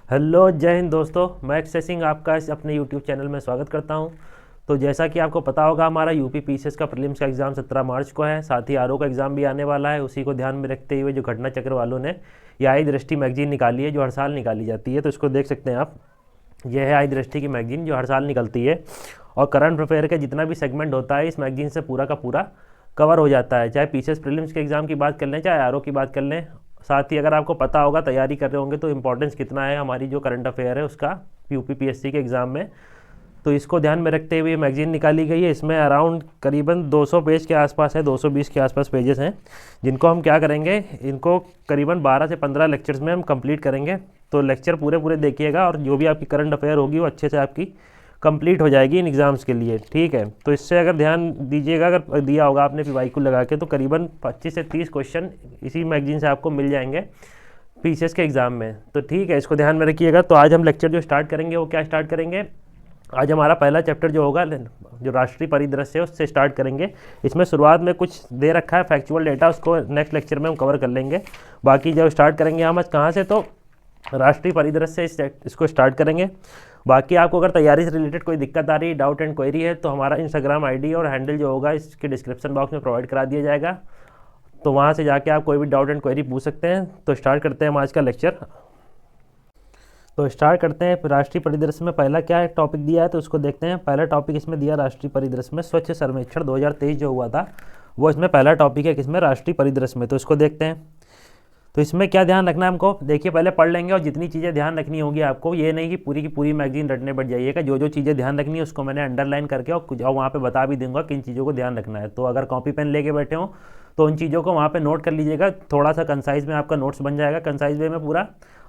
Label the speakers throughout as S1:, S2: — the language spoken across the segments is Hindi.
S1: हेलो जय हिंद दोस्तों, मैं अक्षय सिंह आपका इस अपने यूट्यूब चैनल में स्वागत करता हूं। तो जैसा कि आपको पता होगा, हमारा यूपी पीसीएस का प्रीलिम्स का एग्ज़ाम 17 मार्च को है। साथ ही आरओ का एग्ज़ाम भी आने वाला है। उसी को ध्यान में रखते हुए जो घटना चक्र वालों ने ये आई दृष्टि मैगजीन निकाली है, जो हर साल निकाली जाती है। तो इसको देख सकते हैं आप। यह है आई दृष्टि की मैगजीन, जो हर साल निकलती है। और करंट अफेयर का जितना भी सेगमेंट होता है इस मैगजीन से पूरा का पूरा कवर हो जाता है। चाहे पीसीएस प्रीलिम्स के एग्ज़ाम की बात कर लें, चाहे आरओ की बात कर लें। साथ ही अगर आपको पता होगा, तैयारी कर रहे होंगे, तो इम्पोर्टेंस कितना है हमारी जो करंट अफेयर है उसका यूपी पीएससी के एग्ज़ाम में। तो इसको ध्यान में रखते हुए मैगजीन निकाली गई है। इसमें अराउंड करीबन 200 पेज के आसपास है, 220 के आसपास पेजेस हैं, जिनको हम क्या करेंगे, इनको करीबन 12 से 15 लेक्चर्स में हम कंप्लीट करेंगे। तो लेक्चर पूरे पूरे देखिएगा, और जो भी आपकी करंट अफेयर होगी वो अच्छे से आपकी कंप्लीट हो जाएगी इन एग्ज़ाम्स के लिए। ठीक है, तो इससे अगर ध्यान दीजिएगा, अगर दिया होगा आपने पीवाईक्यू लगा के, तो करीबन 25 से 30 क्वेश्चन इसी मैगजीन से आपको मिल जाएंगे पीसीएस के एग्ज़ाम में। तो ठीक है, इसको ध्यान में रखिएगा। तो आज हम लेक्चर जो स्टार्ट करेंगे वो क्या स्टार्ट करेंगे, आज हमारा पहला चैप्टर जो होगा, जो राष्ट्रीय परिदृश्य है, उससे स्टार्ट करेंगे। इसमें शुरुआत में कुछ दे रखा है फैक्चुअल डेटा, उसको नेक्स्ट लेक्चर में हम कवर कर लेंगे। बाकी जब स्टार्ट करेंगे हम आज कहाँ से, तो राष्ट्रीय परिदृश्य से इसको स्टार्ट करेंगे। बाकी आपको अगर तैयारी से रिलेटेड कोई दिक्कत आ रही है, डाउट एंड क्वेरी है, तो हमारा इंस्टाग्राम आईडी और हैंडल जो होगा इसके डिस्क्रिप्शन बॉक्स में प्रोवाइड करा दिया जाएगा। तो वहाँ से जाके आप कोई भी डाउट एंड क्वेरी पूछ सकते हैं। तो स्टार्ट करते हैं हम आज का लेक्चर। तो स्टार्ट करते हैं। राष्ट्रीय परिदृश्य में पहला क्या है टॉपिक दिया है, तो उसको देखते हैं। पहला टॉपिक इसमें दिया राष्ट्रीय परिदृश्य में स्वच्छ सर्वेक्षण 2023 जो हुआ था, वो इसमें पहला टॉपिक है किसमें, राष्ट्रीय परिदृश्य में। तो इसको देखते हैं। तो इसमें क्या ध्यान रखना है हमको, देखिए पहले पढ़ लेंगे, और जितनी चीज़ें ध्यान रखनी होगी आपको, ये नहीं कि पूरी की पूरी मैगजीन रटने बैठ जाइएगा। जो जो चीज़ें ध्यान रखनी है उसको मैंने अंडरलाइन करके और वहाँ पे बता भी दूंगा किन चीज़ों को ध्यान रखना है। तो अगर कॉपी पेन लेके बैठे हो तो उन चीज़ों को वहाँ पे नोट कर लीजिएगा। थोड़ा सा कंसाइज में आपका नोट्स बन जाएगा, कंसाइज वे में पूरा,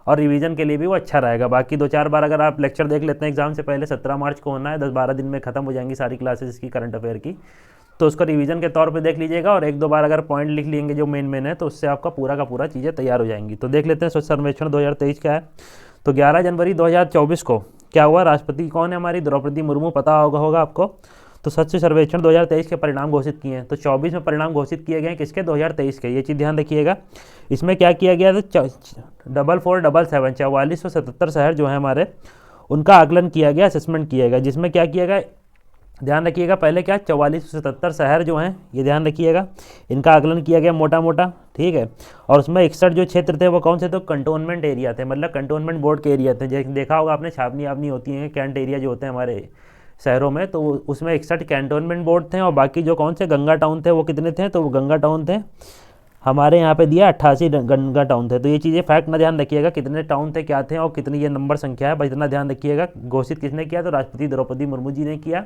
S1: और रिवीजन के लिए भी वो अच्छा रहेगा। बाकी 2-4 बार अगर आप लेक्चर देख लेते हैं, एग्जाम से पहले 17 मार्च को होना है, 10-12 दिन में खत्म हो जाएंगी सारी क्लासेस इसकी करंट अफेयर की। तो उसको रिवीजन के तौर पे देख लीजिएगा, और 1-2 बार अगर पॉइंट लिख लेंगे जो मेन मेन है, तो उससे आपका पूरा का पूरा चीज़ें तैयार हो जाएंगी। तो देख लेते हैं स्वच्छ सर्वेक्षण 2023 क्या है। तो 11 जनवरी 2024 को क्या हुआ, राष्ट्रपति कौन है हमारी, द्रौपदी मुर्मू, पता होगा आपको। तो स्वच्छ सर्वेक्षण 2023 के परिणाम घोषित किए हैं। तो 24 में परिणाम घोषित किए गए हैं किसके, 2023 के। ये चीज़ ध्यान रखिएगा। इसमें क्या किया गया, तो 4477 4477 शहर जो है हमारे, उनका आकलन किया गया, असेसमेंट किया गया। जिसमें क्या किया गया, ध्यान रखिएगा, पहले क्या 4477 शहर जो हैं, ये ध्यान रखिएगा, इनका आकलन किया गया मोटा मोटा। ठीक है, और उसमें 61 जो क्षेत्र थे वो कौन से, तो कंटोनमेंट एरिया थे, मतलब कंटोनमेंट बोर्ड के एरिया थे। देखा होगा आपने, छावनी आवनी होती हैं, कैंट एरिया जो होते हैं हमारे शहरों में, तो उसमें 61 कैंटोनमेंट बोर्ड थे। और बाकी जो कौन से गंगा टाउन थे वो कितने थे, तो वो गंगा टाउन थे हमारे यहाँ पे दिया 88 गंगा टाउन थे। तो ये चीज़ें फैक्ट ना ध्यान रखिएगा, कितने टाउन थे, क्या थे, और कितनी ये नंबर संख्या है, बस इतना ध्यान रखिएगा। घोषित किसने किया, तो राष्ट्रपति द्रौपदी मुर्मू जी ने किया।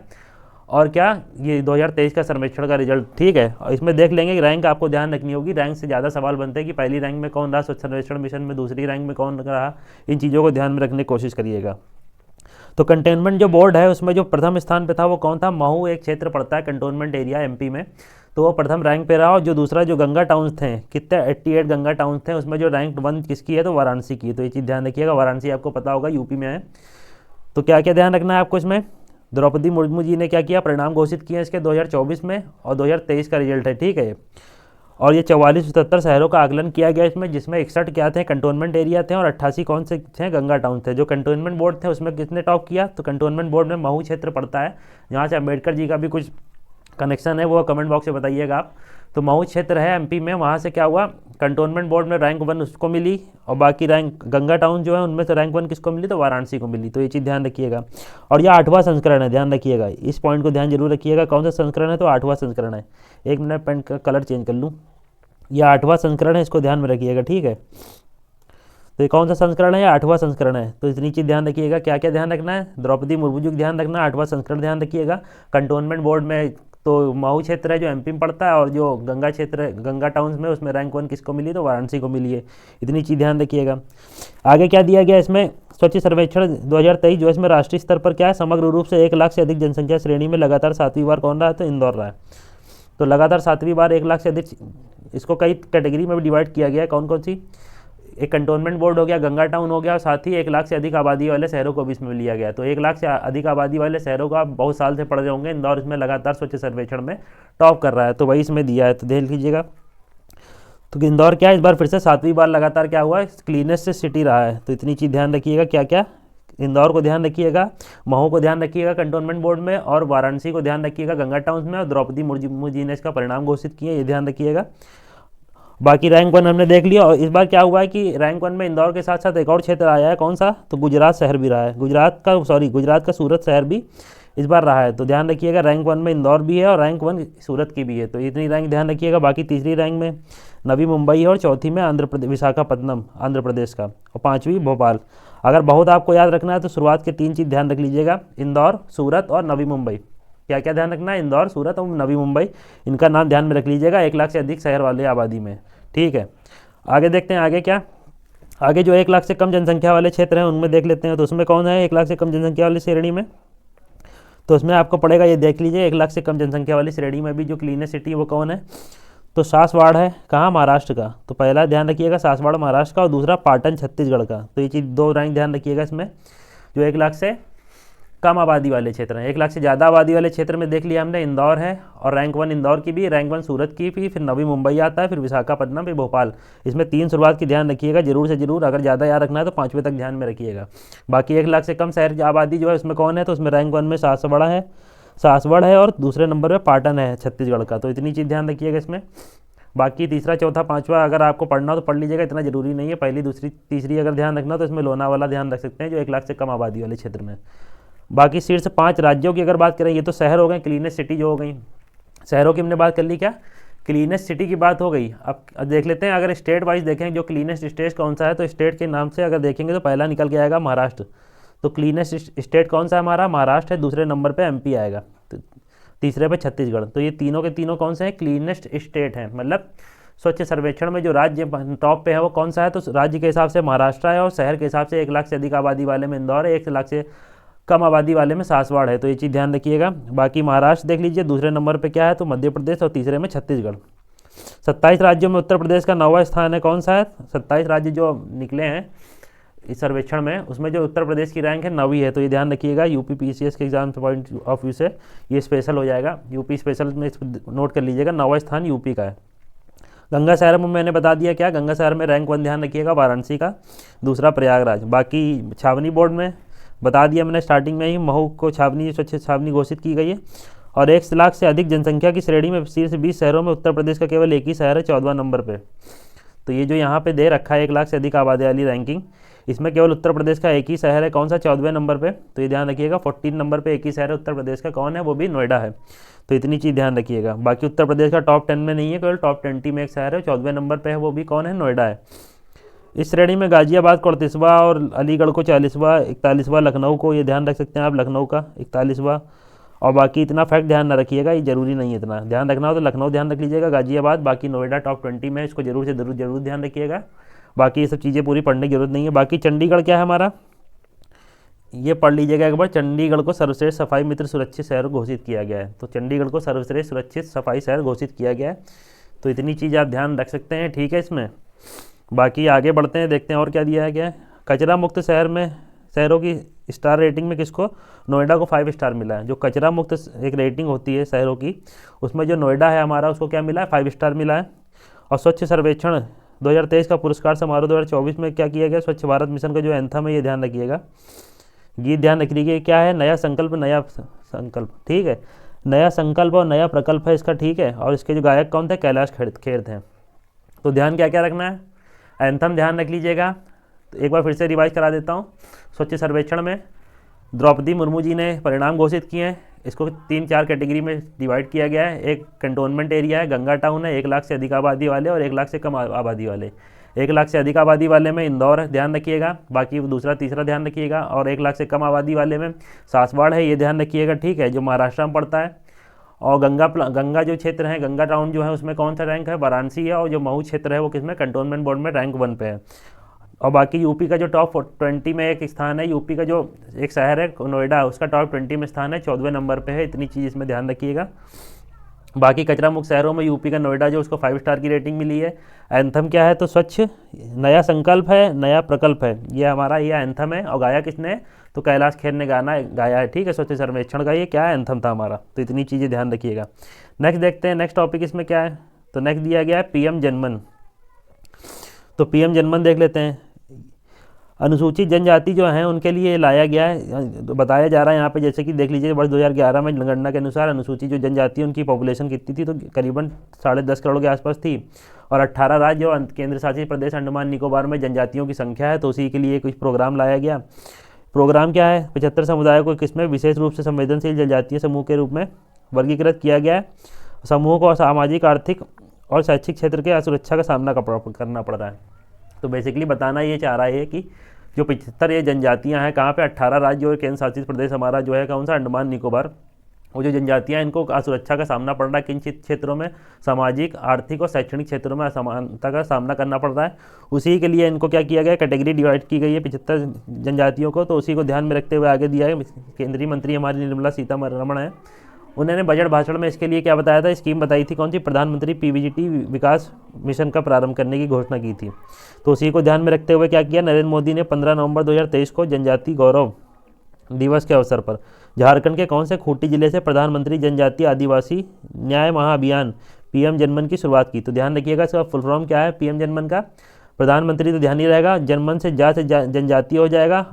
S1: और क्या, ये 2023 का सर्वेक्षण का रिजल्ट। ठीक है, और इसमें देख लेंगे कि रैंक आपको ध्यान रखनी होगी। रैंक से ज़्यादा सवाल बनते हैं कि पहली रैंक में कौन रहा स्वच्छ सर्वेक्षण मिशन में, दूसरी रैंक में कौन रहा। इन चीज़ों को ध्यान में रखने की कोशिश करिएगा। तो कंटेनमेंट जो बोर्ड है उसमें जो प्रथम स्थान पे था वो कौन था, महू एक क्षेत्र पड़ता है कंटोनमेंट एरिया एमपी में, तो वो प्रथम रैंक पे रहा। और जो दूसरा जो गंगा टाउन्स थे, कितने 88 गंगा टाउन्स थे, उसमें जो रैंक 1 किसकी है, तो वाराणसी की है। तो ये चीज़ ध्यान रखिएगा, वाराणसी आपको पता होगा यूपी में है। तो क्या क्या ध्यान रखना है आपको इसमें, द्रौपदी मुर्मू जी ने क्या किया, परिणाम घोषित किए इसके 2024 में, और 2023 का रिजल्ट है। ठीक है, और ये 4477 शहरों का आकलन किया गया इसमें, जिसमें 61 क्या थे, कंटोनमेंट एरिया थे, और 88 कौन से थे, गंगा टाउन थे। जो कंटोनमेंट बोर्ड थे उसमें किसने टॉप किया, तो कंटोनमेंट बोर्ड में महू क्षेत्र पड़ता है, जहाँ से अम्बेडकर जी का भी कुछ कनेक्शन है, वो कमेंट बॉक्स में बताइएगा आप। तो महू क्षेत्र है एमपी में, वहाँ से क्या हुआ, कंटोनमेंट बोर्ड में रैंक 1 उसको मिली, और बाकी रैंक गंगा टाउन जो है उनमें से रैंक 1 किसको मिली, तो वाराणसी को मिली। तो ये चीज़ ध्यान रखिएगा। और यह 8वां संस्करण है, ध्यान रखिएगा, इस पॉइंट को ध्यान जरूर रखिएगा। कौन सा संस्करण है, तो 8वां संस्करण है। 1 मिनट पेन का कलर चेंज कर लूँ, यह 8वां संस्करण है, इसको ध्यान में रखिएगा। ठीक है, तो ये कौन सा संस्करण है, 8वां संस्करण है। तो इतनी चीज़ ध्यान रखिएगा। क्या क्या ध्यान रखना है, द्रौपदी मुर्मू जी को ध्यान रखना, 8वां संस्करण ध्यान रखिएगा। कंटोनमेंट बोर्ड में तो महू क्षेत्र है जो एमपी में पड़ता है, और जो गंगा क्षेत्र है, गंगा टाउन्स में, उसमें रैंक 1 किसको मिली, तो वाराणसी को मिली है। इतनी चीज़ ध्यान रखिएगा। आगे क्या दिया गया इसमें, स्वच्छ सर्वेक्षण 2023 जो इसमें राष्ट्रीय स्तर पर क्या है, समग्र रूप से 1 लाख से अधिक जनसंख्या श्रेणी में लगातार 7वीं बार कौन रहा है, तो इंदौर रहा है। तो लगातार 7वीं बार 1 लाख से अधिक, इसको कई कैटेगरी में भी डिवाइड किया गया है। कौन कौन सी, एक कंटोनमेंट बोर्ड हो गया, गंगा टाउन हो गया, और साथ ही 1 लाख से अधिक आबादी वाले शहरों को भी इसमें लिया गया। तो 1 लाख से अधिक आबादी वाले शहरों को आप बहुत साल से पढ़ रहे होंगे, इंदौर इसमें लगातार स्वच्छ सर्वेक्षण में टॉप कर रहा है, तो वही इसमें दिया है, तो देख लीजिएगा। तो इंदौर क्या है, इस बार फिर से 7वीं बार लगातार क्या हुआ है, क्लीनेस्ट सिटी रहा है। तो इतनी चीज़ ध्यान रखिएगा, क्या क्या, इंदौर को ध्यान रखिएगा, महू को ध्यान रखिएगा कंटोनमेंट बोर्ड में, और वाराणसी को ध्यान रखिएगा गंगा टाउन में, और द्रौपदी मुर्मू जी ने इसका परिणाम घोषित किया, ये ध्यान रखिएगा। बाकी रैंक 1 हमने देख लिया। और इस बार क्या हुआ है कि रैंक 1 में इंदौर के साथ साथ एक और क्षेत्र आया है, कौन सा, तो गुजरात शहर भी रहा है, गुजरात का सूरत शहर भी इस बार रहा है। तो ध्यान रखिएगा रैंक 1 में इंदौर भी है और रैंक 1 सूरत की भी है, तो इतनी रैंक ध्यान रखिएगा। बाकी तीसरी रैंक में नवी मुंबई है, और चौथी में आंध्र प्रदेश विशाखापट्टनम आंध्र प्रदेश का, और 5वीं भोपाल। अगर बहुत आपको याद रखना है तो शुरुआत के 3 चीज़ ध्यान रख लीजिएगा, इंदौर, सूरत और नवी मुंबई। क्या क्या ध्यान रखना है, इंदौर, सूरत और नवी मुंबई, इनका नाम ध्यान में रख लीजिएगा 1 लाख से अधिक शहर वाले आबादी में। ठीक है, आगे देखते हैं, आगे क्या, आगे जो 1 लाख से कम जनसंख्या वाले क्षेत्र हैं उनमें देख लेते हैं। तो उसमें कौन है 1 लाख से कम जनसंख्या वाली श्रेणी में, तो उसमें आपको पड़ेगा, ये देख लीजिए 1 लाख से कम जनसंख्या वाली श्रेणी में भी जो क्लीनेस्ट सिटी वो कौन है, तो सासवाड़ है, कहाँ, महाराष्ट्र का। तो पहला ध्यान रखिएगा सासवाड़ महाराष्ट्र का, और दूसरा पाटन छत्तीसगढ़ का। तो ये चीज़ 2 रैंक ध्यान रखिएगा इसमें, जो 1 लाख से कम आबादी वाले क्षेत्र हैं। 1 लाख से ज़्यादा आबादी वाले क्षेत्र में देख लिया हमने, इंदौर है, और रैंक 1 इंदौर की भी, रैंक 1 सूरत की भी, फिर नवी मुंबई आता है, फिर विशाखापट्टनम, फिर भोपाल। इसमें 3 शुरुआत की ध्यान रखिएगा जरूर से जरूर, अगर ज़्यादा याद रखना है तो 5वें तक ध्यान में रखिएगा। बाकी 1 लाख से कम शहर आबादी जो है उसमें कौन है, तो उसमें रैंक 1 में सासवड़ है, और दूसरे नंबर पर पाटन है छत्तीसगढ़ का। तो इतनी चीज़ ध्यान रखिएगा इसमें। बाकी तीसरा, चौथा, 5वां अगर आपको पढ़ना हो तो पढ़ लीजिएगा, इतना जरूरी नहीं है। पहली, दूसरी, तीसरी अगर ध्यान रखना तो इसमें लोनावाला ध्यान रख सकते हैं, जो 1 लाख से कम आबादी वाले क्षेत्र में। बाकी शीर्ष 5 राज्यों की अगर बात करें, ये तो शहर हो गए, क्लीनेस्ट सिटी जो हो गई, शहरों की हमने बात कर ली, क्या क्लीनेस्ट सिटी की बात हो गई। अब देख लेते हैं, अगर स्टेट वाइज देखें जो क्लीनेस्ट स्टेट कौन सा है, तो स्टेट के नाम से अगर देखेंगे तो पहला निकल के आएगा महाराष्ट्र। तो क्लीनेस्ट स्टेट कौन सा है हमारा, महाराष्ट्र है। दूसरे नंबर पर MP आएगा, तो तीसरे पे छत्तीसगढ़। तो ये तीनों के तीनों कौन से हैं, क्लीनेस्ट स्टेट हैं। मतलब स्वच्छ सर्वेक्षण में जो राज्य टॉप पे है वो कौन सा है, तो राज्य के हिसाब से महाराष्ट्र है, और शहर के हिसाब से 1 लाख से अधिक आबादी वाले में इंदौर है, 1 लाख से कम आबादी वाले में सासवाड़ है। तो ये चीज़ ध्यान रखिएगा। बाकी महाराष्ट्र देख लीजिए, दूसरे नंबर पे क्या है, तो मध्य प्रदेश, और तीसरे में छत्तीसगढ़। 27 राज्यों में उत्तर प्रदेश का 9वां स्थान है, कौन सा है, 27 राज्य जो निकले हैं इस सर्वेक्षण में, उसमें जो उत्तर प्रदेश की रैंक है 9वीं है। तो ये ध्यान रखिएगा, यूपी PCS के एग्जाम पॉइंट ऑफ व्यू से ये स्पेशल हो जाएगा, यूपी स्पेशल में नोट कर लीजिएगा, 9वां स्थान यूपी का है। गंगा शहर में मैंने बता दिया, क्या गंगा शहर में रैंक 1 ध्यान रखिएगा वाराणसी का, दूसरा प्रयागराज। बाकी छावनी बोर्ड में बता दिया मैंने स्टार्टिंग में ही, महू को छावनी, स्वच्छ छावनी घोषित की गई है। और 1 लाख से अधिक जनसंख्या की श्रेणी में शीर्ष 20 शहरों में उत्तर प्रदेश का केवल एक ही शहर है 14वां नंबर पे। तो ये जो यहाँ पे दे रखा है 1 लाख से अधिक आबादी वाली रैंकिंग, इसमें केवल उत्तर प्रदेश का एक ही शहर है, कौन सा, 14वें नंबर पे। तो ये ध्यान रखिएगा, 14 नंबर पे एक ही शहर है उत्तर प्रदेश का, कौन है, वो भी नोएडा है। तो इतनी चीज़ ध्यान रखिएगा। बाकी उत्तर प्रदेश का टॉप 10 में नहीं है, केवल टॉप 20 में एक शहर है, 14वें नंबर पे है, वो भी कौन है, नोएडा है। इस श्रेणी में गाजियाबाद को 38वां, और अलीगढ़ को 40वां, 41वां लखनऊ को, ये ध्यान रख सकते हैं आप, लखनऊ का 41वां। और बाकी इतना फैक्ट ध्यान न रखिएगा, ये जरूरी नहीं है, इतना ध्यान रखना हो तो लखनऊ ध्यान रख लीजिएगा, गाजियाबाद, बाकी नोएडा टॉप 20 में, इसको जरूर से जरूर ध्यान रखिएगा। बाकी ये सब चीज़ें पूरी पढ़ने की जरूरत नहीं है। बाकी चंडीगढ़ क्या है हमारा, ये पढ़ लीजिएगा एक बार, चंडीगढ़ को सर्वश्रेष्ठ सफाई मित्र सुरक्षित शहर घोषित किया गया है। तो चंडीगढ़ को सर्वश्रेष्ठ सुरक्षित सफाई शहर घोषित किया गया है। तो इतनी चीज़ आप ध्यान रख सकते हैं, ठीक है इसमें। बाकी आगे बढ़ते हैं, देखते हैं और क्या दिया गया है। कचरा मुक्त शहर में, शहरों की स्टार रेटिंग में किसको, नोएडा को 5 स्टार मिला है। जो कचरा मुक्त एक रेटिंग होती है शहरों की, उसमें जो नोएडा है हमारा, उसको क्या मिला है, 5 स्टार मिला है। और स्वच्छ सर्वेक्षण 2023 का पुरस्कार समारोह 2024 में क्या किया गया, स्वच्छ भारत मिशन का जो एंथम है, ये ध्यान रखिएगा, गीत ध्यान रखिए, क्या है, नया संकल्प, ठीक है, नया संकल्प और नया प्रकल्प है इसका, ठीक है। और इसके जो गायक कौन थे, कैलाश खेर थे। तो ध्यान क्या क्या रखना है, एंथम ध्यान रख लीजिएगा। तो एक बार फिर से रिवाइज करा देता हूँ। स्वच्छ सर्वेक्षण में द्रौपदी मुर्मू जी ने परिणाम घोषित किए हैं। इसको 3-4 कैटेगरी में डिवाइड किया गया है। एक कंटोनमेंट एरिया है, गंगा टाउन है, 1 लाख से अधिक आबादी वाले, और 1 लाख से कम आबादी वाले। 1 लाख से अधिक आबादी वाले में इंदौर है, ध्यान रखिएगा। बाकी दूसरा तीसरा ध्यान रखिएगा। और 1 लाख से कम आबादी वाले में सासवाड़ है, ये ध्यान रखिएगा, ठीक है, जो महाराष्ट्र में पड़ता है। और गंगा जो क्षेत्र है, गंगा टाउन जो है, उसमें कौन सा रैंक है, वाराणसी है। और जो महू क्षेत्र है वो किसमें, कंटोनमेंट बोर्ड में रैंक 1 पे है। और बाकी यूपी का जो टॉप 20 में एक स्थान है, यूपी का जो एक शहर है नोएडा, उसका टॉप 20 में स्थान है, 14वें नंबर पे है। इतनी चीज़ इसमें ध्यान रखिएगा। बाकी कचरा मुक्त शहरों में यूपी का नोएडा जो, उसको 5 स्टार की रेटिंग मिली है। एंथम क्या है, तो स्वच्छ, नया संकल्प है, नया प्रकल्प है, ये हमारा ये एंथम है। और गाया किसने, तो कैलाश खेर ने गाया है, ठीक है। स्वच्छ सर्वेक्षण का ये क्या है, एंथम था हमारा। तो इतनी चीज़ें ध्यान रखिएगा। नेक्स्ट देखते हैं, नेक्स्ट टॉपिक इसमें क्या है। तो नेक्स्ट दिया गया है PM जनमन। तो पीएम जनमन देख लेते हैं। अनुसूचित जनजाति जो हैं उनके लिए लाया गया है, तो बताया जा रहा है यहाँ पे, जैसे कि देख लीजिए वर्ष 2011 में जनगणना के अनुसार अनुसूचित जो जनजाति है उनकी पॉपुलेशन कितनी थी, तो करीबन 10.5 करोड़ के आसपास थी। और 18 राज्य और केंद्र शासित प्रदेश अंडमान निकोबार में जनजातियों की संख्या है, तो उसी के लिए कुछ प्रोग्राम लाया गया। प्रोग्राम क्या है, 75 समुदायों को किसमें विशेष रूप से संवेदनशील जनजातीय समूह के रूप में वर्गीकृत किया गया है। समूह को सामाजिक, आर्थिक और शैक्षिक क्षेत्र के असुरक्षा का सामना करना पड़ रहा है। तो बेसिकली बताना ये चाह रहा है कि जो 75 ये जनजातियाँ हैं कहाँ पे, 18 राज्य और केंद्र शासित प्रदेश हमारा जो है कौन सा, अंडमान निकोबार, वो जो जनजातियाँ हैं इनको असुरक्षा का सामना पड़ रहा है। किन क्षेत्रों में, सामाजिक, आर्थिक और शैक्षणिक क्षेत्रों में असमानता का सामना करना पड़ रहा है। उसी के लिए इनको क्या किया गया, कैटेगरी डिवाइड की गई है 75 जनजातियों को। तो उसी को ध्यान में रखते हुए आगे दिया है केंद्रीय मंत्री हमारी निर्मला सीतारमण है, उन्होंने बजट भाषण में इसके लिए क्या बताया था, स्कीम बताई थी कौन सी, प्रधानमंत्री पीवीजीटी विकास मिशन का प्रारंभ करने की घोषणा की थी। तो उसी को ध्यान में रखते हुए क्या किया, नरेंद्र मोदी ने 15 नवंबर 2023 को जनजाति गौरव दिवस के अवसर पर झारखंड के कौन से खूंटी जिले से प्रधानमंत्री जनजातीय आदिवासी न्याय महाअभियान पीएम जनमन की शुरुआत की। तो ध्यान रखिएगा इसका फुल फॉर्म क्या है पीएम जनमन का। प्रधानमंत्री तो ध्यान ही रहेगा, जनमन से जनजातीय हो जाएगा,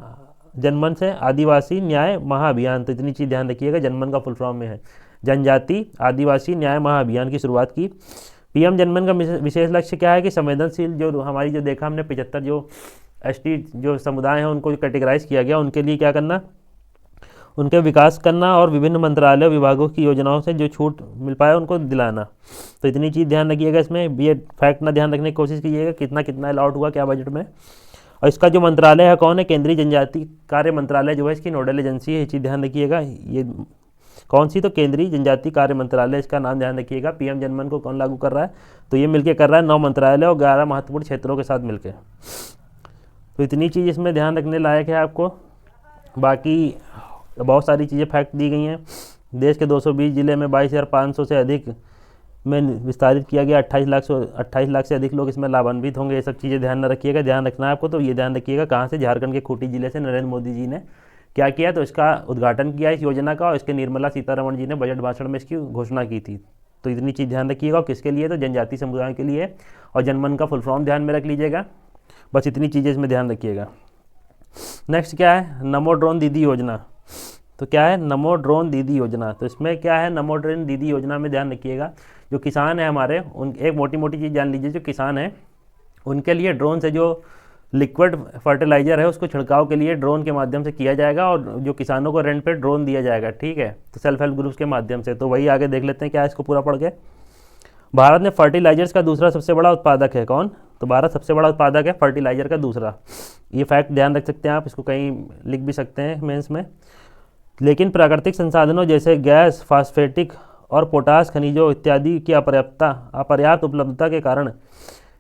S1: जनमन से आदिवासी न्याय महाअभियान। तो इतनी चीज़ ध्यान रखिएगा, जनमन का फुल फॉर्म में है जनजाति आदिवासी न्याय महाअभियान की शुरुआत की। पीएम जनमन का विशेष लक्ष्य क्या है कि संवेदनशील जो हमारी जो देखा हमने 75 जो एसटी जो समुदाय हैं उनको कैटेगराइज किया गया, उनके लिए क्या करना, उनके विकास करना और विभिन्न मंत्रालय विभागों की योजनाओं से जो छूट मिल पाए उनको दिलाना। तो इतनी चीज़ ध्यान रखिएगा इसमें, ये फैक्ट ना ध्यान रखने की कोशिश कीजिएगा कितना कितना अलॉट हुआ क्या बजट में। और इसका जो मंत्रालय है कौन है, केंद्रीय जनजाति कार्य मंत्रालय जो है इसकी नोडल एजेंसी है, ये चीज़ ध्यान रखिएगा। ये कौन सी, तो केंद्रीय जनजाति कार्य मंत्रालय, इसका नाम ध्यान रखिएगा। पीएम जनमन को कौन लागू कर रहा है, तो ये मिलकर कर रहा है 9 मंत्रालय और 11 महत्वपूर्ण क्षेत्रों के साथ मिलकर। तो इतनी चीज़ इसमें ध्यान रखने लायक है आपको। बाकी बहुत सारी चीज़ें फैक्ट दी गई हैं। देश के 220 जिले में 22,500 से अधिक में विस्तारित किया गया, 28 लाख से अधिक लोग इसमें लाभान्वित होंगे। ये सब चीज़ें ध्यान न रखिएगा, ध्यान रखना है आपको। तो ये ध्यान रखिएगा कहाँ से, झारखंड के खूंटी जिले से नरेंद्र मोदी जी ने क्या किया, तो इसका उद्घाटन किया इस योजना का, और इसके निर्मला सीतारमण जी ने बजट भाषण में इसकी घोषणा की थी। तो इतनी चीज़ ध्यान रखिएगा। और किसके लिए, तो जनजाति समुदायों के लिए। और जनमन का फुल फॉर्म ध्यान में रख लीजिएगा। बस इतनी चीज़ें इसमें ध्यान रखिएगा। नेक्स्ट क्या है, नमो ड्रोन दीदी योजना। तो क्या है, नमो ड्रोन दीदी योजना। तो इसमें क्या है, नमो ड्रोन दीदी योजना में ध्यान रखिएगा, जो किसान है हमारे उन एक मोटी मोटी चीज़ जान लीजिए, जो किसान है उनके लिए ड्रोन से जो लिक्विड फर्टिलाइज़र है उसको छिड़काव के लिए ड्रोन के माध्यम से किया जाएगा, और जो किसानों को रेंट पे ड्रोन दिया जाएगा, ठीक है, तो सेल्फ हेल्प ग्रुप्स के माध्यम से। तो वही आगे देख लेते हैं क्या है इसको पूरा पढ़ के। भारत में फर्टिलाइजर्स का दूसरा सबसे बड़ा उत्पादक है कौन, तो भारत सबसे बड़ा उत्पादक है फर्टिलाइजर का दूसरा। ये फैक्ट ध्यान रख सकते हैं आप, इसको कहीं लिख भी सकते हैं मेंस में। लेकिन प्राकृतिक संसाधनों जैसे गैस, फास्फेटिक और पोटास खनिजों इत्यादि की अपर्याप्त उपलब्धता के कारण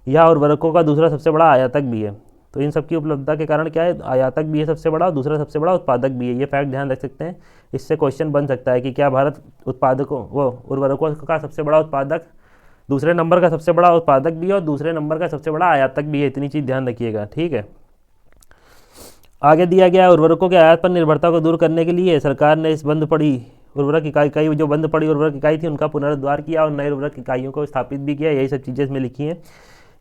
S1: यह उर्वरकों का दूसरा सबसे बड़ा आयातक भी है। तो इन सब की उपलब्धता के कारण क्या है, आयातक भी है सबसे बड़ा, और दूसरा सबसे बड़ा उत्पादक भी है। ये फैक्ट ध्यान रख सकते हैं। इससे क्वेश्चन बन सकता है कि क्या भारत उत्पादकों वो उर्वरकों का सबसे बड़ा उत्पादक, दूसरे नंबर का सबसे बड़ा उत्पादक भी है और दूसरे नंबर का सबसे बड़ा आयातक भी है। इतनी चीज़ ध्यान रखिएगा, ठीक है। आगे दिया गया उर्वरकों के आयात पर निर्भरता को दूर करने के लिए सरकार ने इस बंद पड़ी उर्वरक इकाई जो बंद पड़ी उर्वरक इकाई थी उनका पुनरुद्धार किया और नए उर्वरक इकाइयों को स्थापित भी किया। यही सब चीज़ें इसमें लिखी हैं।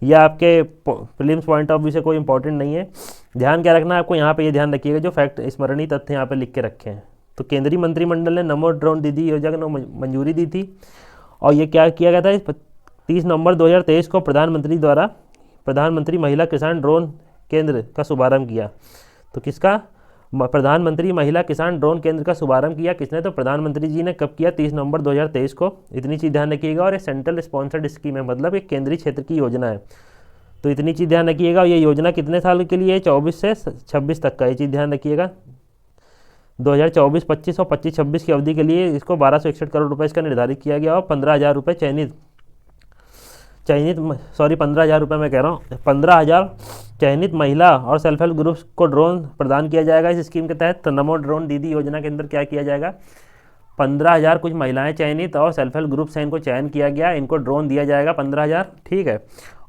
S1: यह आपके प्रीलिम्स पॉइंट ऑफ व्यू से कोई इंपॉर्टेंट नहीं है। ध्यान क्या रखना है आपको, यहाँ पे ये ध्यान रखिएगा जो फैक्ट स्मरणीय तथ्य यहाँ पे लिख के रखे हैं। तो केंद्रीय मंत्रिमंडल ने नमो ड्रोन दीदी योजना को मंजूरी दी थी, और ये क्या किया गया था, 30 नवंबर 2023 को प्रधानमंत्री द्वारा प्रधानमंत्री महिला किसान ड्रोन केंद्र का शुभारंभ किया। तो किसका, प्रधानमंत्री महिला किसान ड्रोन केंद्र का शुभारंभ किया किसने, तो प्रधानमंत्री जी ने कब किया, 30 नवंबर 2023 को। इतनी चीज़ ध्यान रखिएगा। और ये सेंट्रल स्पॉन्सर्ड स्कीम है, मतलब एक केंद्रीय क्षेत्र की योजना है। तो इतनी चीज़ ध्यान रखिएगा। ये योजना कितने साल के लिए है, 24 से 26 तक का, ये चीज़ ध्यान रखिएगा। 2024-25 और 25-26 की अवधि के लिए इसको 1261 करोड़ रुपये इसका निर्धारित किया गया, और 15,000 रुपये 15,000 रुपये मैं कह रहा हूँ, 15,000 चयनित महिला और सेल्फ हेल्प ग्रुप्स को ड्रोन प्रदान किया जाएगा इस स्कीम के तहत। तो नमो ड्रोन दीदी योजना के अंदर क्या किया जाएगा, 15,000 कुछ महिलाएं चयनित और सेल्फ हेल्प ग्रुप्स हैं, इनको चयन किया गया, इनको ड्रोन दिया जाएगा 15,000, ठीक है।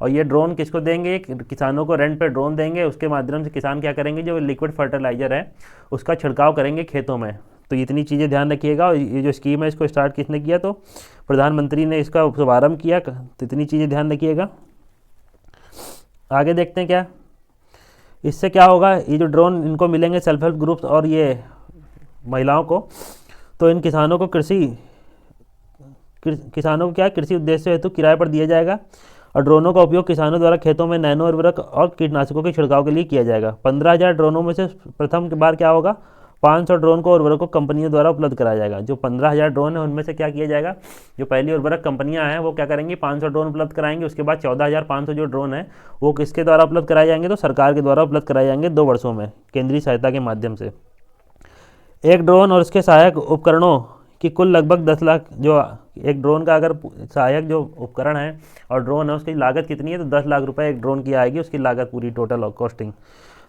S1: और ये ड्रोन किसको देंगे, किसानों को रेंट पे ड्रोन देंगे। उसके माध्यम से किसान क्या करेंगे, जो लिक्विड फर्टिलाइजर है उसका छिड़काव करेंगे खेतों में। तो इतनी चीज़ें ध्यान रखिएगा। ये जो स्कीम है इसको स्टार्ट किसने किया, तो प्रधानमंत्री ने इसका शुभारंभ किया। तो इतनी चीज़ें ध्यान रखिएगा। आगे देखते हैं क्या इससे क्या होगा। ये जो ड्रोन इनको मिलेंगे सेल्फ हेल्प ग्रुप्स और ये महिलाओं को, तो इन किसानों को किसानों को क्या कृषि उद्देश्य हेतु किराए पर दिया जाएगा और ड्रोनों का उपयोग किसानों द्वारा खेतों में नैनो उर्वरक और कीटनाशकों के छिड़काव के लिए किया जाएगा। 15,000 ड्रोनों में से प्रथम बार क्या होगा, 500 ड्रोन को उर्वरकों कंपनियों द्वारा उपलब्ध कराया जाएगा। जो 15,000 ड्रोन है उनमें से क्या किया जाएगा, जो पहली उर्वरक कंपनियां हैं वो क्या करेंगी, 500 ड्रोन उपलब्ध कराएंगे। उसके बाद 14,500 जो ड्रोन है वो किसके द्वारा उपलब्ध कराए जाएंगे, तो सरकार के द्वारा उपलब्ध कराए जाएंगे 2 वर्षों में केंद्रीय सहायता के माध्यम से। एक ड्रोन और उसके सहायक उपकरणों की कुल लगभग 10 लाख, जो एक ड्रोन का अगर सहायक जो उपकरण है और ड्रोन है उसकी लागत कितनी है, तो 10 लाख रुपए एक ड्रोन की आएगी, उसकी लागत पूरी टोटल कॉस्टिंग।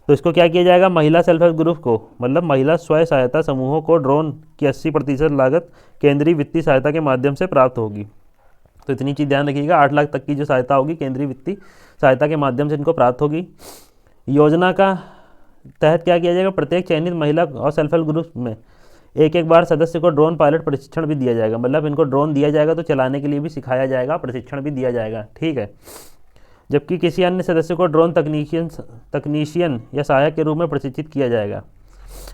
S1: तो इसको क्या किया जाएगा, महिला सेल्फ हेल्प ग्रुप को, मतलब महिला स्वयं सहायता समूहों को ड्रोन की 80% लागत केंद्रीय वित्तीय सहायता के माध्यम से प्राप्त होगी। तो इतनी चीज़ ध्यान रखिएगा, 8 लाख तक की जो सहायता होगी केंद्रीय वित्तीय सहायता के माध्यम से इनको प्राप्त होगी। योजना का तहत क्या किया जाएगा, प्रत्येक चयनित महिला और सेल्फ हेल्प ग्रुप में एक बार सदस्य को ड्रोन पायलट प्रशिक्षण भी दिया जाएगा। मतलब इनको ड्रोन दिया जाएगा तो चलाने के लिए भी सिखाया जाएगा, प्रशिक्षण भी दिया जाएगा, ठीक है। जबकि किसी अन्य सदस्य को ड्रोन तकनीशियन या सहायक के रूप में प्रशिक्षित किया जाएगा।